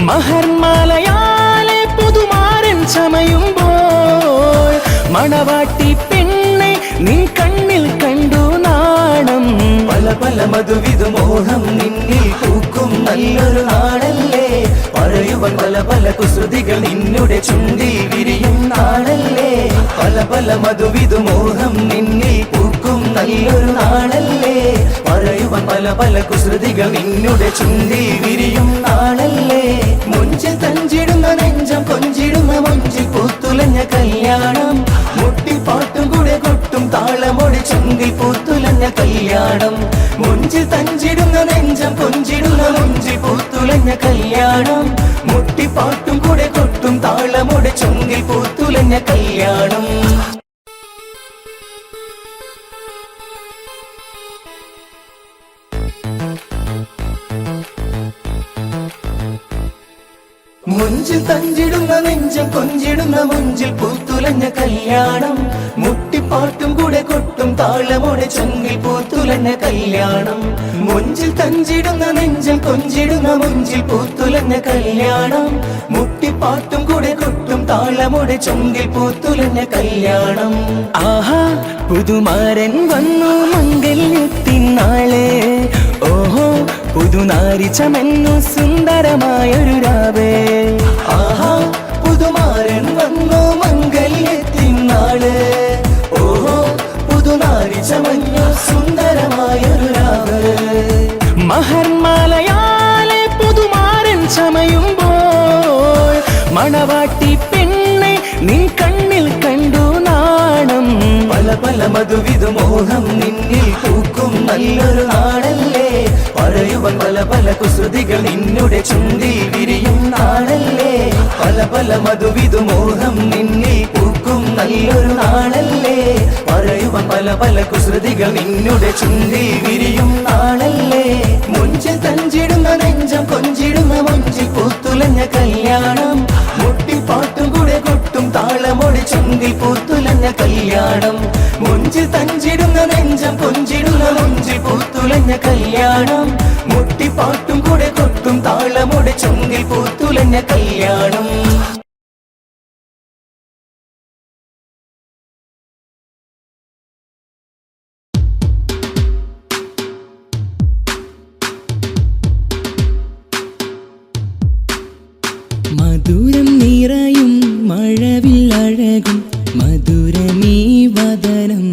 മഹർമാലയാലെ പുതുമാരൻ ചമയുമ്പോൾ മണവാട്ടി പെണ്ണെ നിൻ കണ്ണിൽ കണ്ടു നാണം. പല പല മധുവിധു മോഹം നിന്നിൽ പൂക്കും നല്ലൊരു നാളല്ലേ. പറയുവൻ പല പല കുസൃതികൾ നിന്നുടെ ചുണ്ടിൽ വിരിയും നാളല്ലേ. പല പല മധുവിധു മോഹം നിന്നിൽ പൂക്കും നല്ലൊരു നാളല്ലേ. പറയുവൻ പല പല കുസൃതികൾ നിന്നുടെ ചുണ്ടിൽ വിരിയും നാളല്ലേ. മുഞ്ചിൽ തഞ്ചിടുന്ന നെഞ്ചം കൊഞ്ചിടുന്ന മുഞ്ചിൽ പൂത്തുലഞ്ഞ കല്യാണം. മുട്ടിപ്പാട്ടും കൂടെ കൊട്ടും താളമോടെ ചുണ്ടിൽ പൂത്തുലഞ്ഞ കല്യാണം. മുഞ്ചിൽ തഞ്ചിടുന്ന നെഞ്ചം കൊഞ്ചിടുന്ന മുഞ്ചിൽ പൂത്തുലഞ്ഞ കല്യാണം. മുട്ടിപ്പാട്ടും കൂടെ കൊട്ടും താളമോടെ ചുണ്ടിൽ പൂത്തുലഞ്ഞ കല്യാണം. മുഞ്ചിൽ തഞ്ചിടുന്ന നെഞ്ചം കൊഞ്ചിടുന്ന മുഞ്ചിൽ പൂത്തുലഞ്ഞ കല്യാണം. മുട്ടിപ്പാട്ടും കൂടെ കൊട്ടും താളമോടെ ചൊങ്കിൽ പൂത്തുലഞ്ഞ കല്യാണം. മുഞ്ചിൽ തഞ്ചിടുന്ന നെഞ്ചം കൊഞ്ചിടുന്ന മുഞ്ചിൽ പൂത്തുലഞ്ഞ കല്യാണം. മുട്ടിപ്പാട്ടും കൂടെ കൊട്ടും താളമോടെ ചൊങ്കിൽ പൂത്തുലഞ്ഞ കല്യാണം. ആഹാ പുതുമാരൻ വന്നു മംഗല്യത്തിനാളെ, ഓഹോ പുതുനാരി ചമന്നു സുന്ദരമായൊരു രാവേ. ആഹാ പുതുമാരൻ വന്നു മംഗല്യത്തിനാള്, ഓഹോ പുതുനാരി ചമഞ്ഞു സുന്ദരമായൊരു രാവ്. മഹർമാലയാലെ പുതുമാരൻ ചമയുമ്പോൾ മണവാട്ടി പെണ്ണെ നിൻ കണ്ണിൽ കണ്ടു നാണം. പല പല മധുവിധു മോഹം നിന്നിൽ പൂക്കും നല്ലൊരു നാടല്ലേ, പറയുവൻ പല പല കുസൃതികൾ നിന്നുടെ ചുണ്ടിൽ വിരിയും നാടല്ലേ. പല പല മധുവിധു മോഹം നിന്നിൽ പൂക്കും നല്ലൊരു നാടല്ലേ, പറയുവൻ പല പല കുസൃതികൾ നിന്നുടെ ചുണ്ടിൽ വിരിയും നാടല്ലേ. മുഞ്ചിൽ തഞ്ചിടുന്ന നെഞ്ചം കൊഞ്ചിടുന്ന മുഞ്ചിൽ പൂത്തുലഞ്ഞ കല്യാണം, മുട്ടിപ്പാട്ടും കൂടെ കൊട്ടും താളമോടെ ചുണ്ടിൽ പൂത്തുലഞ്ഞ കല്യാണം. മുഞ്ചിൽ തഞ്ചിടുന്ന നെഞ്ചം കൊഞ്ചിടുന്ന മുഞ്ചിൽ പൂത്തുലഞ്ഞ കല്യാണം, മുട്ടിപ്പാട്ടും കൂടെ കൊട്ടും താളമോടെ ചുണ്ടിൽ പൂത്തുലഞ്ഞ കല്യാണം. മധുരം നിറയും മഴവിൽ അഴകും മധുരമീ വദനം,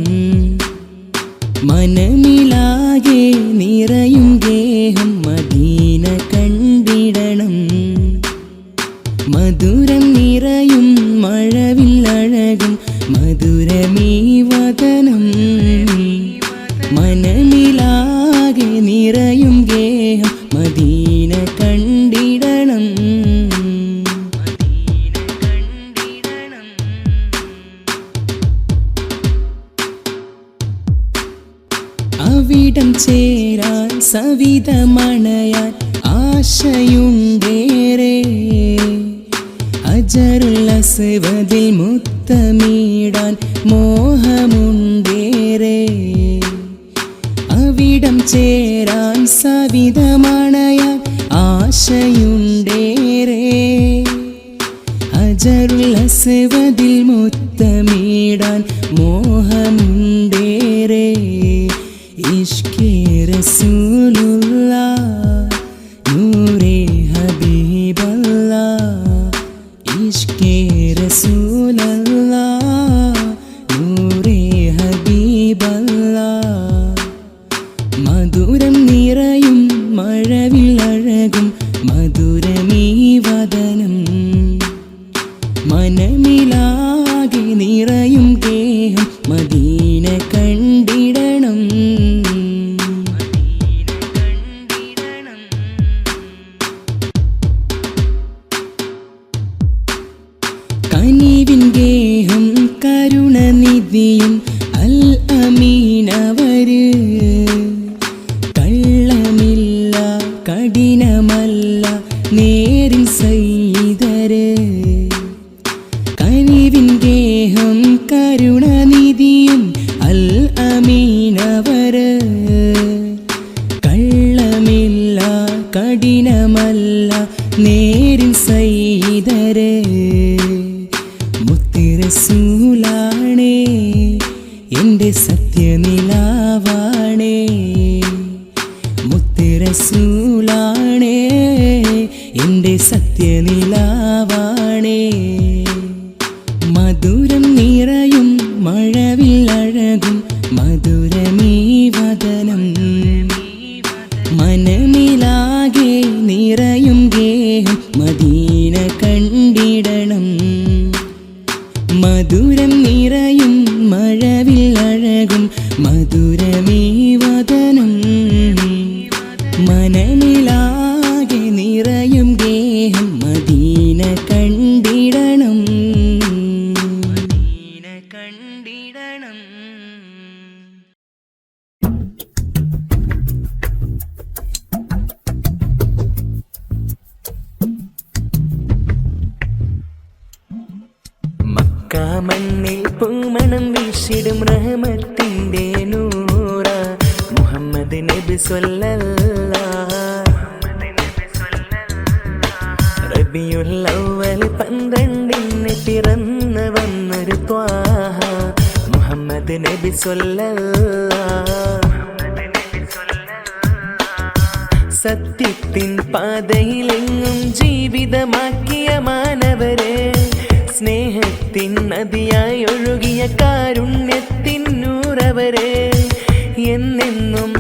മനമിലാകെ നിറയും ഗേഹം മദീന കണ്ടിടണം. മധുരം നിറയും മഴവിൽ അഴകും മധുരമീ വദനം, മനമിലാകെ നിറയും ഗേഹം മദീന കണ്ടിടണം. അവിടം ചേരാൻ സവിതമണയാൻ ആശയുണ്ടേറെ, അജറുൽ അസ്വദിൽ മുത്തമിടാൻ മോഹമുണ്ടേറെ. അവിടം ചേരാൻ സവിതമണയാൻ ആശയുണ്ടേറെ, അജറുൽ അസ്വദിൽ മുത്തമിടാൻ മോഹമുണ്ടേറെ. ഇഷ്കേ റസൂലുള്ളാഹ് നൂറേ ഹബീബല്ലാഹ്, ഇഷ്കേ റസൂലല്ലാഹ് നൂറേ ഹബീബല്ലാഹ്. മധുരം നിറയും മഴവിൽ അഴകും മധുരമീ വദനം, മനമിലാകെ നിറയും ഗേഹം മദീന കണ്ടിടണം. കനിവിൻ ഗേഹം കരുണനിധിയും അൽ അമീനവര്, കള്ളമില്ല കഠിനമല്ല നേരിൻ സയ്യിദര്. കനിവിൻ ഗേഹം കരുണനിധിയും അൽ അമീനവര്, കള്ളമില്ല കഠിനമല്ല നേരിൻ സയ്യിദര്. മുത്തുറസൂലാണേ എൻ്റെ സത്യനിലാവാണേ, മുത്തുറസൂലാണേ എൻ്റെ സത്യനിലാവാണേ. മധുരം നിറയും മഴവിൽ അഴകും മധുരമീ വദനം, മനമിലാകെ നിറയും ഗേഹം മദീന കണ്ടിടണം. മധുരം നിറയും മഴവിൽ അഴകും മധുരമീ വദനം, മനമിലാകെ നിറയും ഗേഹം മദീന കണ്ടിടണം. മദീന കണ്ടിടണം. മണ്ണിൽ പൂമണം വീശിടും റഹ്മത്തിന്റെ നൂറ മുഹമ്മദ് നബി സ്വല്ലല്ലാഹ്. റബിയുൽ അവ്വൽ 12-ന് മുഹമ്മദ് നബി സ്വല്ലല്ലാഹ്. സത്യത്തിൻ പാതയിലെങ്ങും ജീവിതമാക്കിയ മാനവരെ, സ്നേഹത്തിൻ നദിയായി ഒഴുകിയ കാരുണ്യത്തിൻ നൂറവരെ, എന്നെന്നും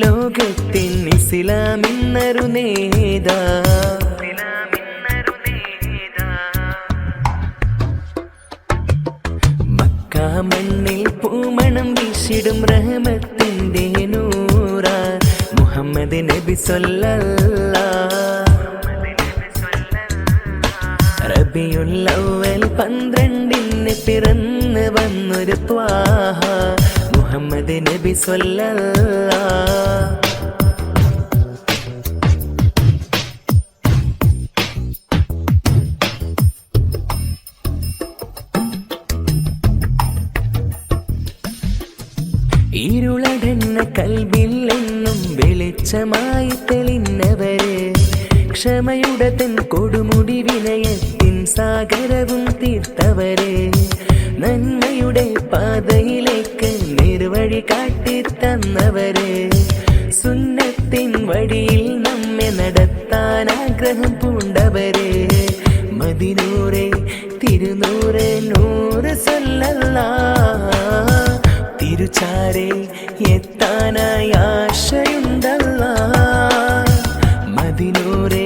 ലോകത്തിൻ ഇസ്ലാമിന്നൊരു നേതാ. മക്ക മണ്ണിൽ പൂമണം വീശിടും റഹ്മത്തിന്റെ നൂറ മുഹമ്മദ് നബി സ്വല്ലല്ലാഹ്. റബിയുൽ അവ്വൽ 12 പിറന്ന് വന്നൊരു ത്വാഹ മുഹമ്മദ് നബി സ്വല്ലല്ലാഹ്. ഇരുളടന്ന കൽബിൽ എന്നും വെളിച്ചമായി തെളിഞ്ഞവരെ, ക്ഷമയുടെ തൻ കൊടുമുടി വിനയത്തിൻ സാഗരവും തീർത്തവരെ, നന്മയുടെ പാതയിലേക്ക് നിർവഴി കാട്ടിത്തന്നവരെ, സുന്നത്തിൻ വഴിയിൽ നമ്മെ നടത്താൻ ആഗ്രഹം പൂണ്ടവരെ, മദിനൂറെ തിരുനൂറെ നൂറ് സ്വല്ലല്ലാഹ്. തിരുചാരെ എത്താനായി ആശയുണ്ടല്ലാഹ്. മദിനൂറെ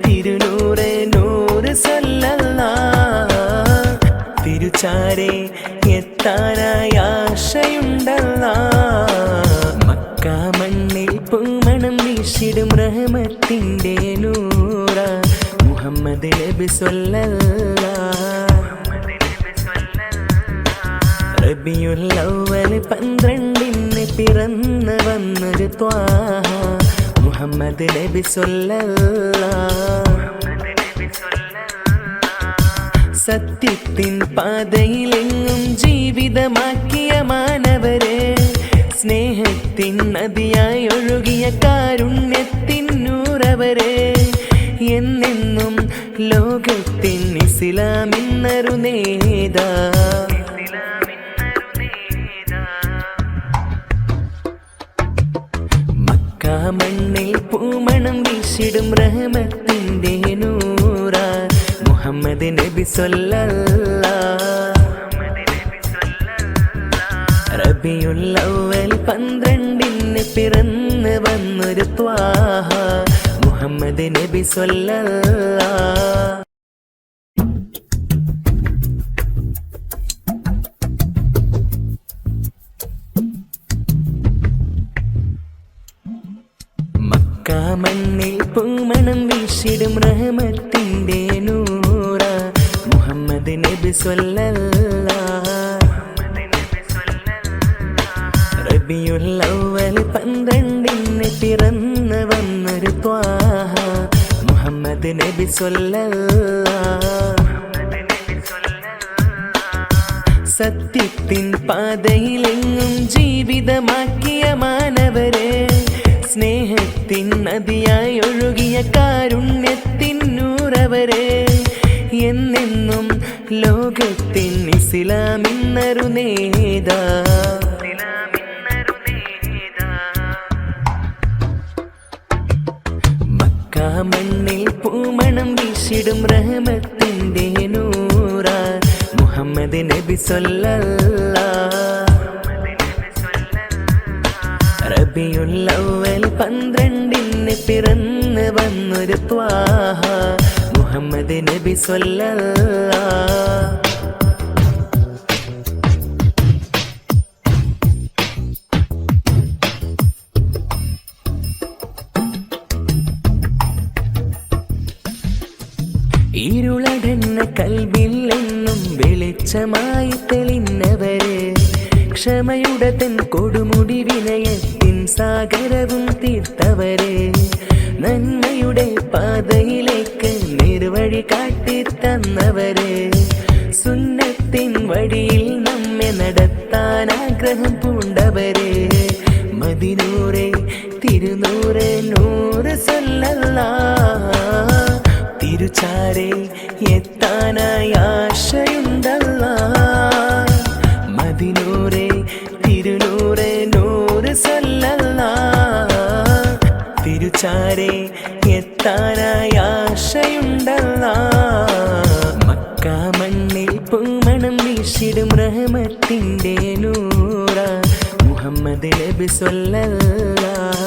തിരുനൂറെ നൂറ് സ്വല്ലല്ലാഹ്. തിരുചാരെ എത്താനായി ആശയുണ്ടല്ലാഹ്. മക്ക മണ്ണിൽ പൂമണം വീശിടും റഹ്മത്തിന്റെ നൂറ മുഹമ്മദ് നബി സ്വല്ലല്ലാഹ്. റബിയുൽ അവ്വൽ 12 പിറന്ന് വന്നൊരു ത്വാഹ മുഹമ്മദ് നബി സ്വല്ലല്ലാഹ്. സത്യത്തിൻ പാതയിലെങ്ങും ജീവിതമാക്കിയ മാനവരെ, സ്നേഹത്തിൻ നദിയായി ഒഴുകിയ കാരുണ്യത്തിൻ നൂറവരെ, എന്നെന്നും ലോകത്തിൻ ഇസ്ലാമിന്നൊരു നേതാ. മക്ക മണ്ണിൽ പൂമണം വീശിടും റഹ്മത്തിന്റെ നൂറ മുഹമ്മദ് നബി സ്വല്ലല്ലാഹ്. റബിയുൽ അവ്വൽ 12 പിറന്ന് വന്നൊരു ത്വാഹ മുഹമ്മദ് നബി സ്വല്ലല്ലാഹ്. മക്ക മണ്ണിൽ പൂമണം വീശിടും റഹ്മത്തിന്റെ നൂറ മുഹമ്മദ് നബി സ്വല്ലല്ലാഹ്. റബിയുൽ അവ്വൽ 12 പിറന്ന് വന്നൊരു ത്വാഹ മുഹമ്മദ് നബി സ്വല്ലല്ലാഹ്. സത്യത്തിൻ പാതയിലെങ്ങും ജീവിതമാക്കിയ മാനവരെ, സ്നേഹത്തിൻ നദിയായി ഒഴുകിയ കാരുണ്യത്തിൻ നൂറവരെ, എന്നെന്നും ലോകത്തിൻ ഇസ്ലാമിന്നൊരു നേതാ. മക്ക മണ്ണിൽ പൂമണം വീശിടും റഹ്മത്തിന്റെ നൂറ മുഹമ്മദ് നബി സ്വല്ലല്ലാഹ്. റബിയുൽ അവ്വൽ 12 പിറന്ന് വന്നൊരു ത്വാഹ മുഹമ്മദ് നബി സ്വല്ലല്ലാഹ്. ഇരുളടന്ന കൽബിൽ എന്നും വെളിച്ചമായി തെളിഞ്ഞവരെ, ക്ഷമയുടെ തൻ കൊടുമുടി വിനയത്തിൻ സാഗരവും തീർത്തവരെ, നന്മയുടെ പാതയിലേക്ക് നിർവഴി കാട്ടിത്തന്നവരെ, സുന്നത്തിൻ വഴിയിൽ നമ്മെ നടത്താൻ ആഗ്രഹം പൂണ്ടവരെ, മദിനൂറെ തിരുനൂറെ നൂറ് സ്വല്ലല്ലാഹ്. തിരുചാരെ എത്താനായി ആശയുണ്ടല്ലാഹ്. മദിനൂറെ തിരുച്ചാരെ എത്താനായി ആശയുണ്ടല്ലാ. മക്ക മണ്ണിൽ പൂമണം വീശിടും റഹ്മത്തിന്റെ നൂറ മുഹമ്മദ് നബി സ്വല്ലല്ലാഹ്.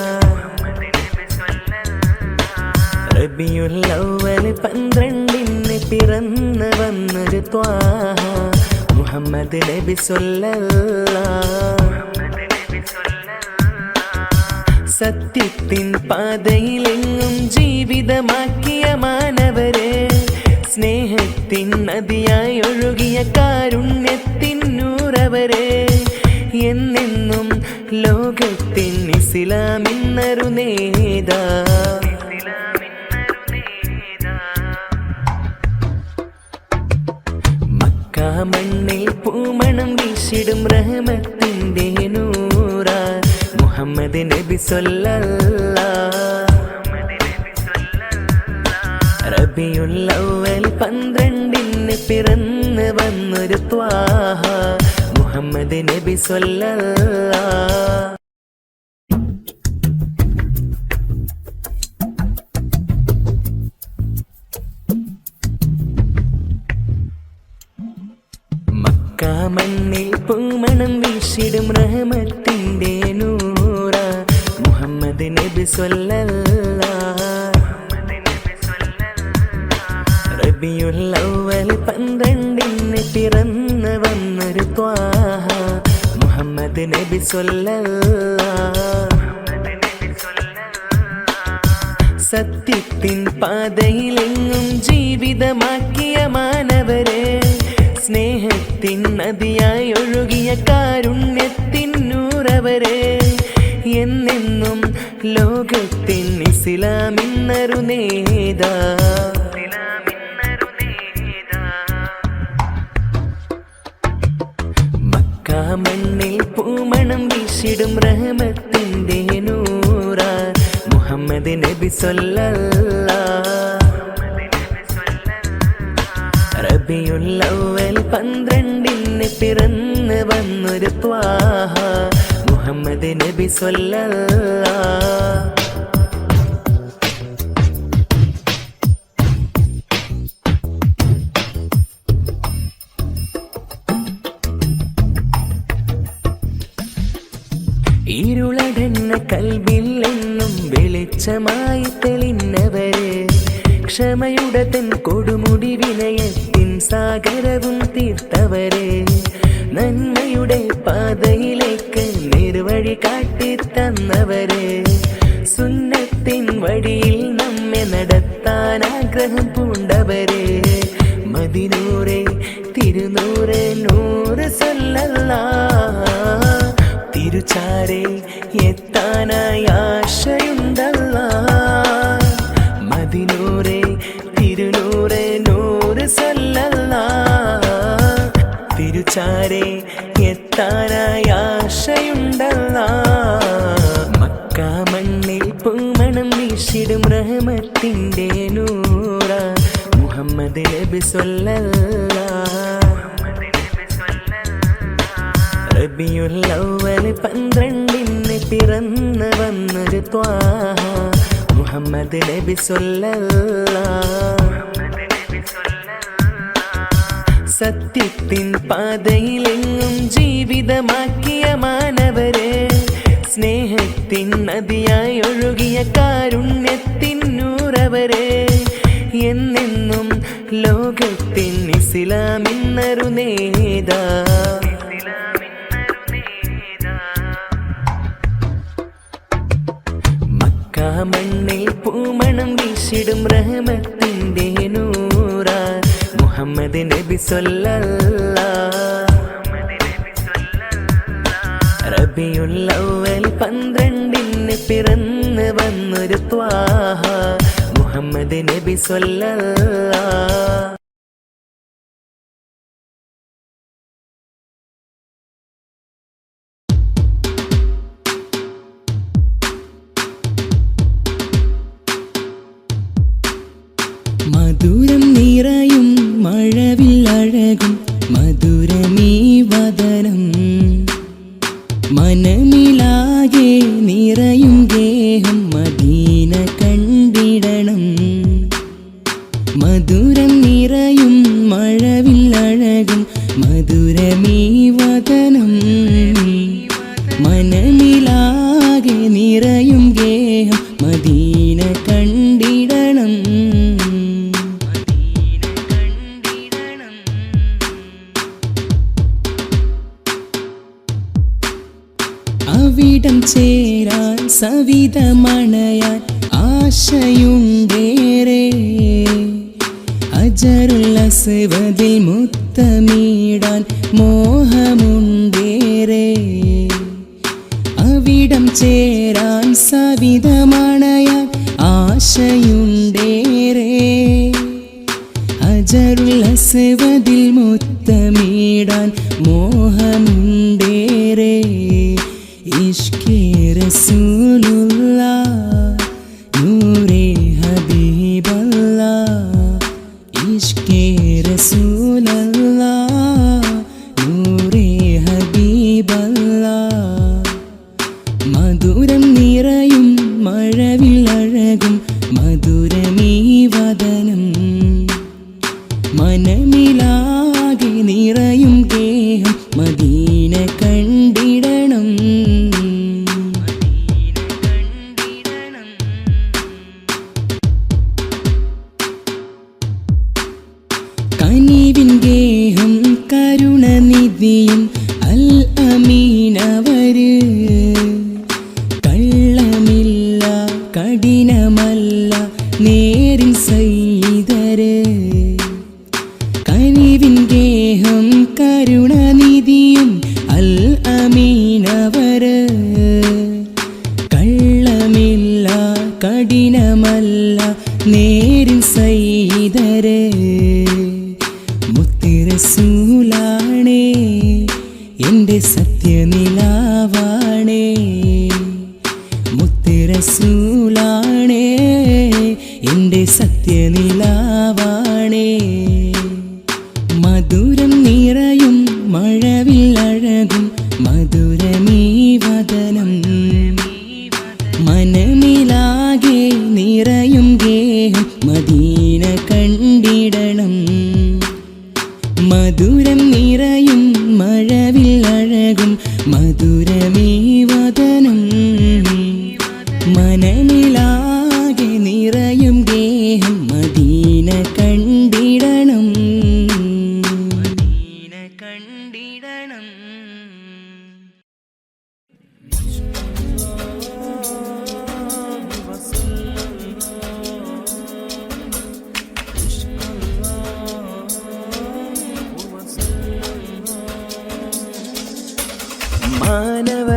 റബിയുൽ അവ്വൽ 12 പിറന്നു വന്നൊരു ത്വാഹ മുഹമ്മദ് നബി സ്വല്ലല്ലാഹ്. സത്യത്തിൻ പാതയിലെങ്ങും ജീവിതമാക്കിയ മാനവരെ, സ്നേഹത്തിൻ നദിയായി ഒഴുകിയ കാരുണ്യത്തിൻ നൂറവരെ, എന്നെന്നും ലോകത്തിൻ ഇസ്ലാമിന്നൊരു നേതാ. മക്ക മണ്ണിൽ പൂമണം വീശിടും റഹ്മത്തിന്റെ നൂറ മുഹമ്മദ് നബി സ്വല്ലല്ലാഹ്. റബിയുൽ അവ്വൽ 12 പിറന്നു വന്നൊരു ത്വാഹ മുഹമ്മദ് നബി സ്വല്ലല്ലാഹ്. മക്ക മണ്ണിൽ പൂമണം വീശിടും റഹ്മത്തിന്റെ നൂറ മുഹമ്മദ് നബി സ്വല്ലല്ലാഹ്. റബിയുൽ അവ്വൽ 12 പിറന്നു വന്നൊരു ത്വാഹ മുഹമ്മദ് നബി സ്വല്ലല്ലാഹ്. സത്യത്തിൻ പാതയിലെങ്ങും ജീവിതമാക്കിയ മാനവരെ, സ്നേഹത്തിൻ നദിയായി ഒഴുകിയ കാരുണ്യത്തിൻ നൂറവരെ, എന്നെന്നും ലോകത്തിൻ ഇസ്ലാമിന്നൊരു നേതാ. മക്ക മണ്ണിൽ പൂമണം വീശിടും റഹ്മത്തിന്റെ നൂറ മുഹമ്മദ് നബി സ്വല്ലല്ലാഹ്. റബിയുൽ അവ്വൽ 12 പിറന്നു വന്നൊരു ത്വാഹ മുഹമ്മദ് നബി സ്വല്ലല്ലാഹ്. ഇരുളടന്ന കൽബിൽ എന്നും വെളിച്ചമായി തെളിഞ്ഞവരെ, ക്ഷമയുടെ തൻ കൊടുമുടി വിനയത്തിൻ സാഗരവും തീർത്തവരെ, നന്മയുടെ പാതയിലേക്ക് നിർവഴി കാട്ടിത്തന്നവരെ, സുന്നത്തിൻ വഴിയിൽ നമ്മെ നടത്താൻ ആഗ്രഹം പൂണ്ടവരെ, മദിനൂറെ തിരുനൂറെ നൂറ് സ്വല്ലല്ലാഹ്. തിരുച്ചാരെ എത്താനായി ആശയുണ്ടല്ലാ. മദിനൂറെ തിരുനൂറെ നൂറ് സ്വല്ലല്ലാഹ്. തിരുച്ചാരെ എത്താനായി ആശയുണ്ടല്ലാ. മക്ക മണ്ണിൽ പൂമണം വീശിടും റഹ്മത്തിന്റെ നൂറ മുഹമ്മദ് നബി സ്വല്ലല്ലാഹ്. റബിയുൽ അവ്വൽ 12 പിറന്നു വന്നൊരു ത്വാഹ മുഹമ്മദ് നബി സ്വല്ലല്ലാഹ്. സത്യത്തിൻ പാതയിലെങ്ങും ജീവിതമാക്കിയ മാനവരെ, സ്നേഹത്തിൻ നദിയായി ഒഴുകിയ കാരുണ്യത്തിൻ നൂറവരെ, എന്നെന്നും ലോകത്തിൻ ഇസ്ലാമിന്നൊരു നേതാ. മക്ക മണ്ണിൽ പൂമണം വീശിടും റഹ്മത്തിന്റെ നൂറ മുഹമ്മദ് നബി സ്വല്ലല്ലാഹ്. റബിയുൽ അവ്വൽ 12 പിറന്നു വന്നൊരു ത്വാഹ മുഹമ്മദ് നബി സ്വല്ലല്ലാഹ്. മധുരം നിറയും മഴവില്ലഴകും മധുരമീ വദനം, മനമിലാകെ നിറയും ഗേഹം മദീന അവിടം ചേരാൻ സവിതമണയാൻ ആശയുണ്ടേറെ. ഹജറുൽ അസ്വദിൽ മുത്തമിടാൻ മോഹമുണ്ടേറെ. അവിടം ചേരാൻ സവിതമണയാൻ ആശയുണ്ടേറെ. ഹജറുൽ അസ്വദിൽ മുത്തമിടാൻ മോഹമുണ്ടേറെ. ഇഷ്കേ റസൂലുള്ളാഹ് നൂറേ ഹബീബല്ലാഹ്. ഇഷ്കേ റസൂലല്ലാഹ് നൂറേ ഹബീബല്ലാഹ്. മധുരം നിറയും മഴവില്ലഴകും മധുരമീ വദനം. മനമിലാകെ നിറയും ഗേഹം മദീന കണ്ടിടണം. കനിവിൻ ഗേഹം കരുണനിധിയും അൽ അമീനവര്. കള്ളമില്ല കഠിനമല്ല നേരിൻ സയ്യിദര്. കനിവിൻ ഗേഹം കരുണനിധിയും അൽ അമീനവര്. കള്ളമില്ല കഠിനമല്ല നേരിൻ സയ്യിദര്. മുത്തുറസൂലാണേ എൻ്റെ സത്യനിലാവാണേ. മുത്തുറസൂലാണേ എൻ്റെ സത്യനിലാവാണേ. മധുരം നിറയും മഴവില്ലഴകും മധുരമീ വദനം. മനമിലാകെ നിറയും ഗേഹം മദീന കണ്ടിടണം. മധുരം നിറയും മഴവില്ലഴകും മധുരമീ വദനം. മനമിലാകെ നിറയും ഗേഹം മദീന കണ്ടിടണം. മദീന കണ്ടിടണം.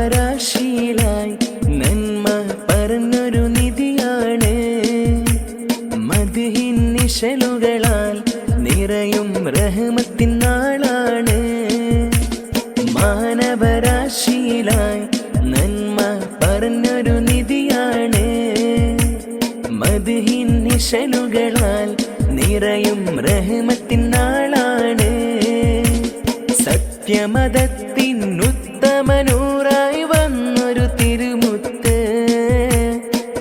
മാനവരാശിയിലായി നന്മ പറഞ്ഞൊരു നിധിയാണ്. മദ്ഹിൻ നിശലുകളാൽ നിറയും റഹ്മത്തിൻ നാളാണ്. മാനവരാശിയിലായി നന്മ പറഞ്ഞൊരു നിധിയാണ്. മദ്ഹിൻ നിശലുകളാൽ നിറയും റഹ്മത്തിൻ നാളാണ്. സത്യമതത്തിൻ ഉത്തമനൂറായി വന്നൊരു തിരുമുത്ത്.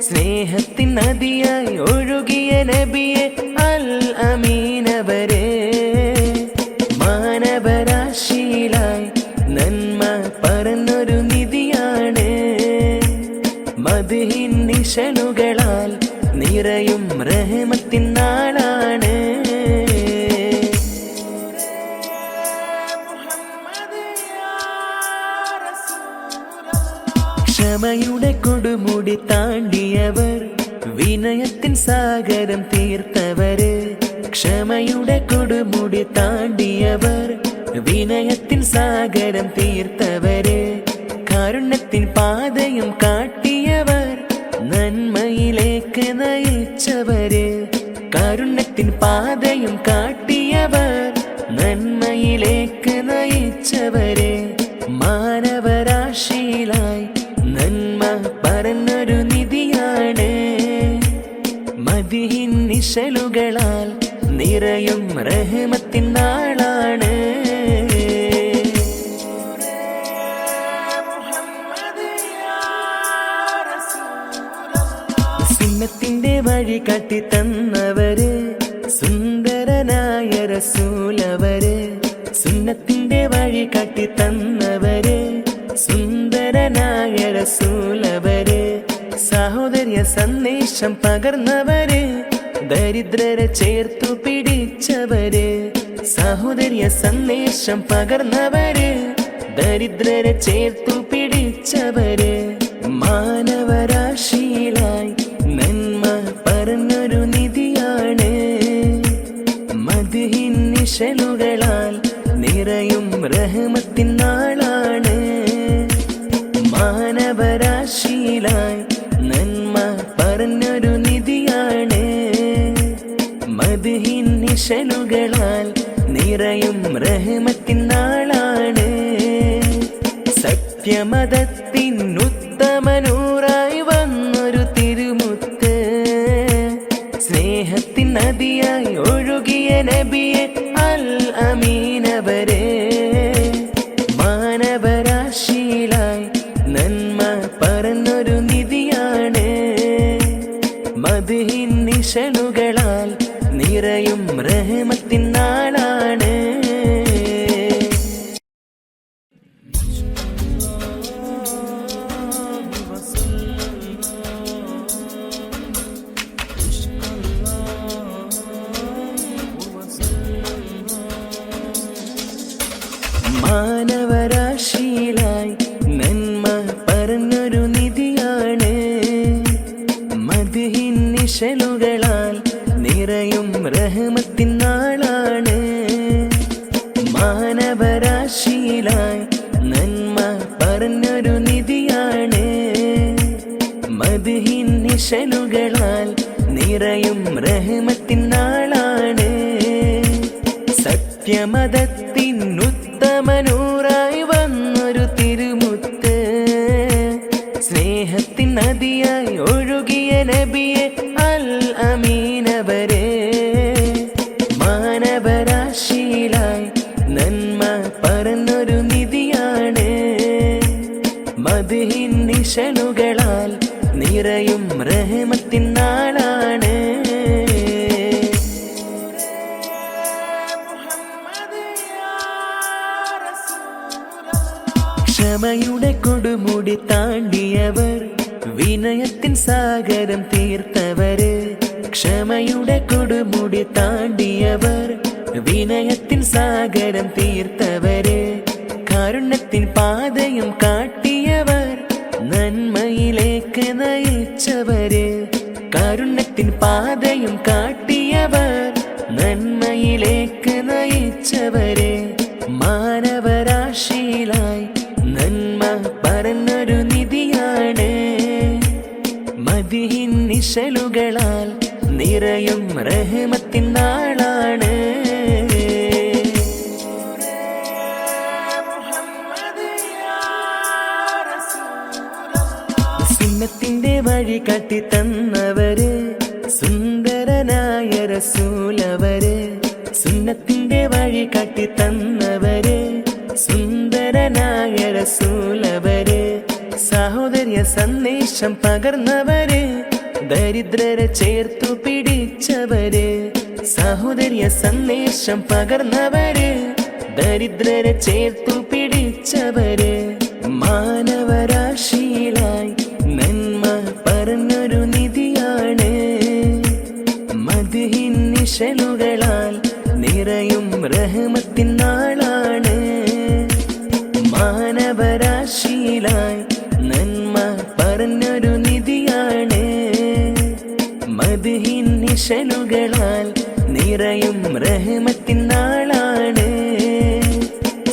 സ്നേഹത്തിൻ നദിയായി ഒഴുകിയ നബിയെ അൽ അമീനവരെ. മാനവരാശിയിലായി നന്മ പറഞ്ഞൊരു നിധിയാണ്. മദ്ഹിൻ നിശലുകളാൽ നിറയും റഹ്മത്തിൻ നാളാണ്. ക്ഷമയുടെ കൊടുമുടി താണ്ടിയവർ, വിനയത്തിൻ സാഗരം തീർത്തവര്. ക്ഷമയുടെ കൊടുമുടി താണ്ടിയവർ, വിനയത്തിൻ സാഗരം തീർത്തവര്. കാരുണ്യത്തിൻ പാതയും കാട്ടിയവർ, നന്മയിലേക്ക് നയിച്ചവര്. കാരുണ്യത്തിൻ പാതയും കാട്ടിയവർ, നന്മയിലേക്ക് നയിച്ചവര്. മാനവരാശിയിലായി നന്മ പറഞ്ഞൊരു നിധിയാണ്. മദ്ഹിൻ നിശലുകളാൽ നിറയും റഹ്മത്തിൻ നാളാണ്. സുന്നത്തിന്റെ വഴി കാട്ടി തന്നവര്, സുന്ദരനായ റസൂലവര്. സുന്നത്തിന്റെ വഴി കാട്ടി തന്നവര്, സുന്ദരനായ റസൂലവര്. സഹോദര്യ സന്ദേശം പകർന്നവര്, ദരിദ്രരെ ചേർത്തു പിടിച്ചവര്. സഹോദര്യ സന്ദേശം പകർന്നവര്, ദരിദ്രരെ ചേർത്തു പിടിച്ചവര്. പിടിച്ചവര് മാനവരാശിയിലായി നന്മ പറഞ്ഞൊരു നിധിയാണ് മദ്ഹിൻ നിശലുകളാൽ നിറയും റഹ്മത്തിൻ നാളാണ് മാനവരാശിയിലായി നന്മ പറഞ്ഞൊരു നിധിയാണ് മദ്ഹിൻ നിശലുകളാൽ നിറയും റഹ്മത്തിൻ നാളാണ് സത്യമതത്തിൻ ഉത്തമനൂറായി വന്നൊരു തിരുമുത്ത് സ്നേഹത്തിൻ നദിയായി ഒഴുകിയ നബിയെ അൽ അമീനവരെ മാനവരാശിയിലായി നന്മ പറഞ്ഞൊരു നിധിയാണ് മദ്ഹിൻ നിശലുകളാൽ നിറയും റഹ്മത്തിൻ നാളാണ് മാനവരാശിയിലായി നന്മ പറഞ്ഞൊരു നിധിയാണ് മദ്ഹിൻ നിശലുകളാൽ നിറയും റഹ്മത്തിൻ നാളാണ് മാനവരാശിയിലായി നന്മ പറഞ്ഞൊരു നിധിയാണ് മദ്ഹിൻ നിശലുകളാൽ നിറയും റഹ്മത്തിൻ നാളാണ് സത്യമതത്തിൻ ഉത്തമനൂറായി വന്നൊരു തിരുമുത്ത് സ്നേഹത്തിൻ നദിയായി ഒഴുകിയ നബിയെ അൽ അമീനവരെ മാനവരാശിയിലായി നന്മ പറഞ്ഞൊരു നിധിയാണ് മദ്ഹിൻ നിശലുകളാൽ നിറയും റഹ്മത്തിൻ നാളാണ് ക്ഷമയുടെ കൊടുമുടി താണ്ടിയവർ വിനയത്തിൻ സാഗരം തീർത്തവര് ക്ഷമയുടെ കൊടുമുടി താണ്ടിയവർ വിനയത്തിൻ സാഗരം തീർത്തവര് കാരുണ്യത്തിൻ പാതയും കാട്ടിയവർ നന്മയിലേക്ക് നയിച്ചവര് കാരുണ്യത്തിൻ പാതയും കാട്ടിയവർ നന്മയിലേക്ക് നയിച്ചവര് മാനവരാശിയിലായി നന്മ പറഞ്ഞൊരു നിധിയാണ് മദ്ഹിൻ നിശലുകളാൽ നിറയും റഹ്മത്തിൻ നാളാണ് സുന്നത്തിന്റെ വഴി കാട്ടി തന്നവര് സുന്ദരനായ റസൂലവര് സുന്നത്തിന്റെ വഴി കാട്ടി തന്നവര് സുന്ദരനായ റസൂലവര് സഹോദര്യ സന്ദേശം പകർന്നവര് ദരിദ്രരെ ചേർത്തു പിടിച്ചവര് സഹോദര്യ സന്ദേശം പകർന്നവര് ദരിദ്രരെ ചേർത്തു പിടിച്ചവര് മാനവരാശിയിലായി നന്മ പറഞ്ഞൊരു നിധിയാണ് മദ്ഹിൻ നിശലുകളാൽ നിറയും റഹ്മത്തിൻ നാളാണ് മാനവരാശിയിലായി നന്മ പറഞ്ഞൊരു നിധിയാണ് മദ്ഹിൻ നിശലുകളാൽ നിറയും റഹ്മത്തിൻ നാളാണ്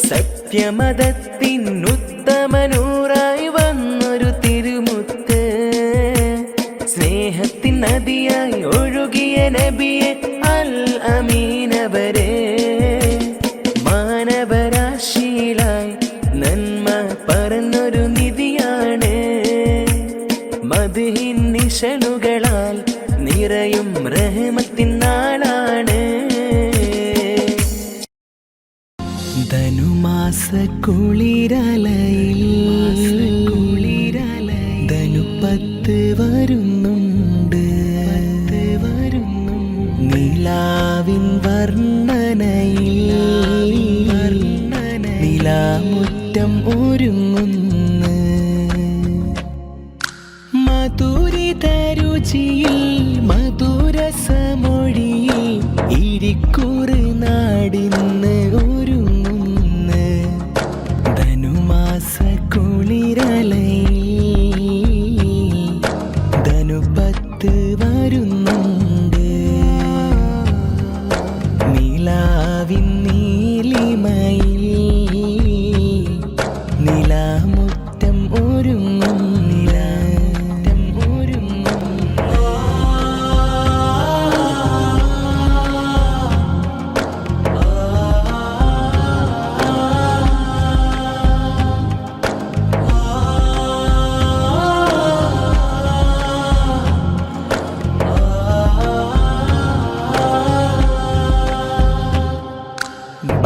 സത്യമതത്തിൻ ഉത്തമനൂറായി വന്നൊരു തിരുമുത്ത് സ്നേഹത്തിൻ നദിയായി ഒഴുകിയ നബിയെ അൽ അമീനവരെ മാനവരാശിയിലായി നന്മ പറഞ്ഞൊരു നിധിയാണ് മദ്ഹിൻ നിശലുകളാൽ നിറയും റഹ്മത്തിൻ നാളാണ് ധനുമാസ കുളിരലയിൽ ധനുപ്പത്ത് വരുന്നുണ്ട് നിലാവിൻ വർണ്ണനയിൽ നിലാമുറ്റം ഒരുങ്ങുന്നു മധുരിത രുചിയിൽ മധുരസമൊഴിയിൽ ഇരിക്കൂറ് നാടിന്ന് ഒരുങ്ങുന്നു ധനുമാസ കുളിരലയിൽ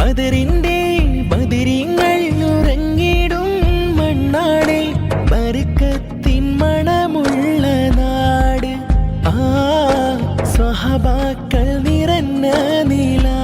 ബദറിന്റെ ബദരിങ്ങൾ ഉറങ്ങിടും മണ്ണാടെ ബർക്കത്തിൻ മണമുള്ള നാട്. ആ സ്വഹബാക്കൾ നിറഞ്ഞ നിലാ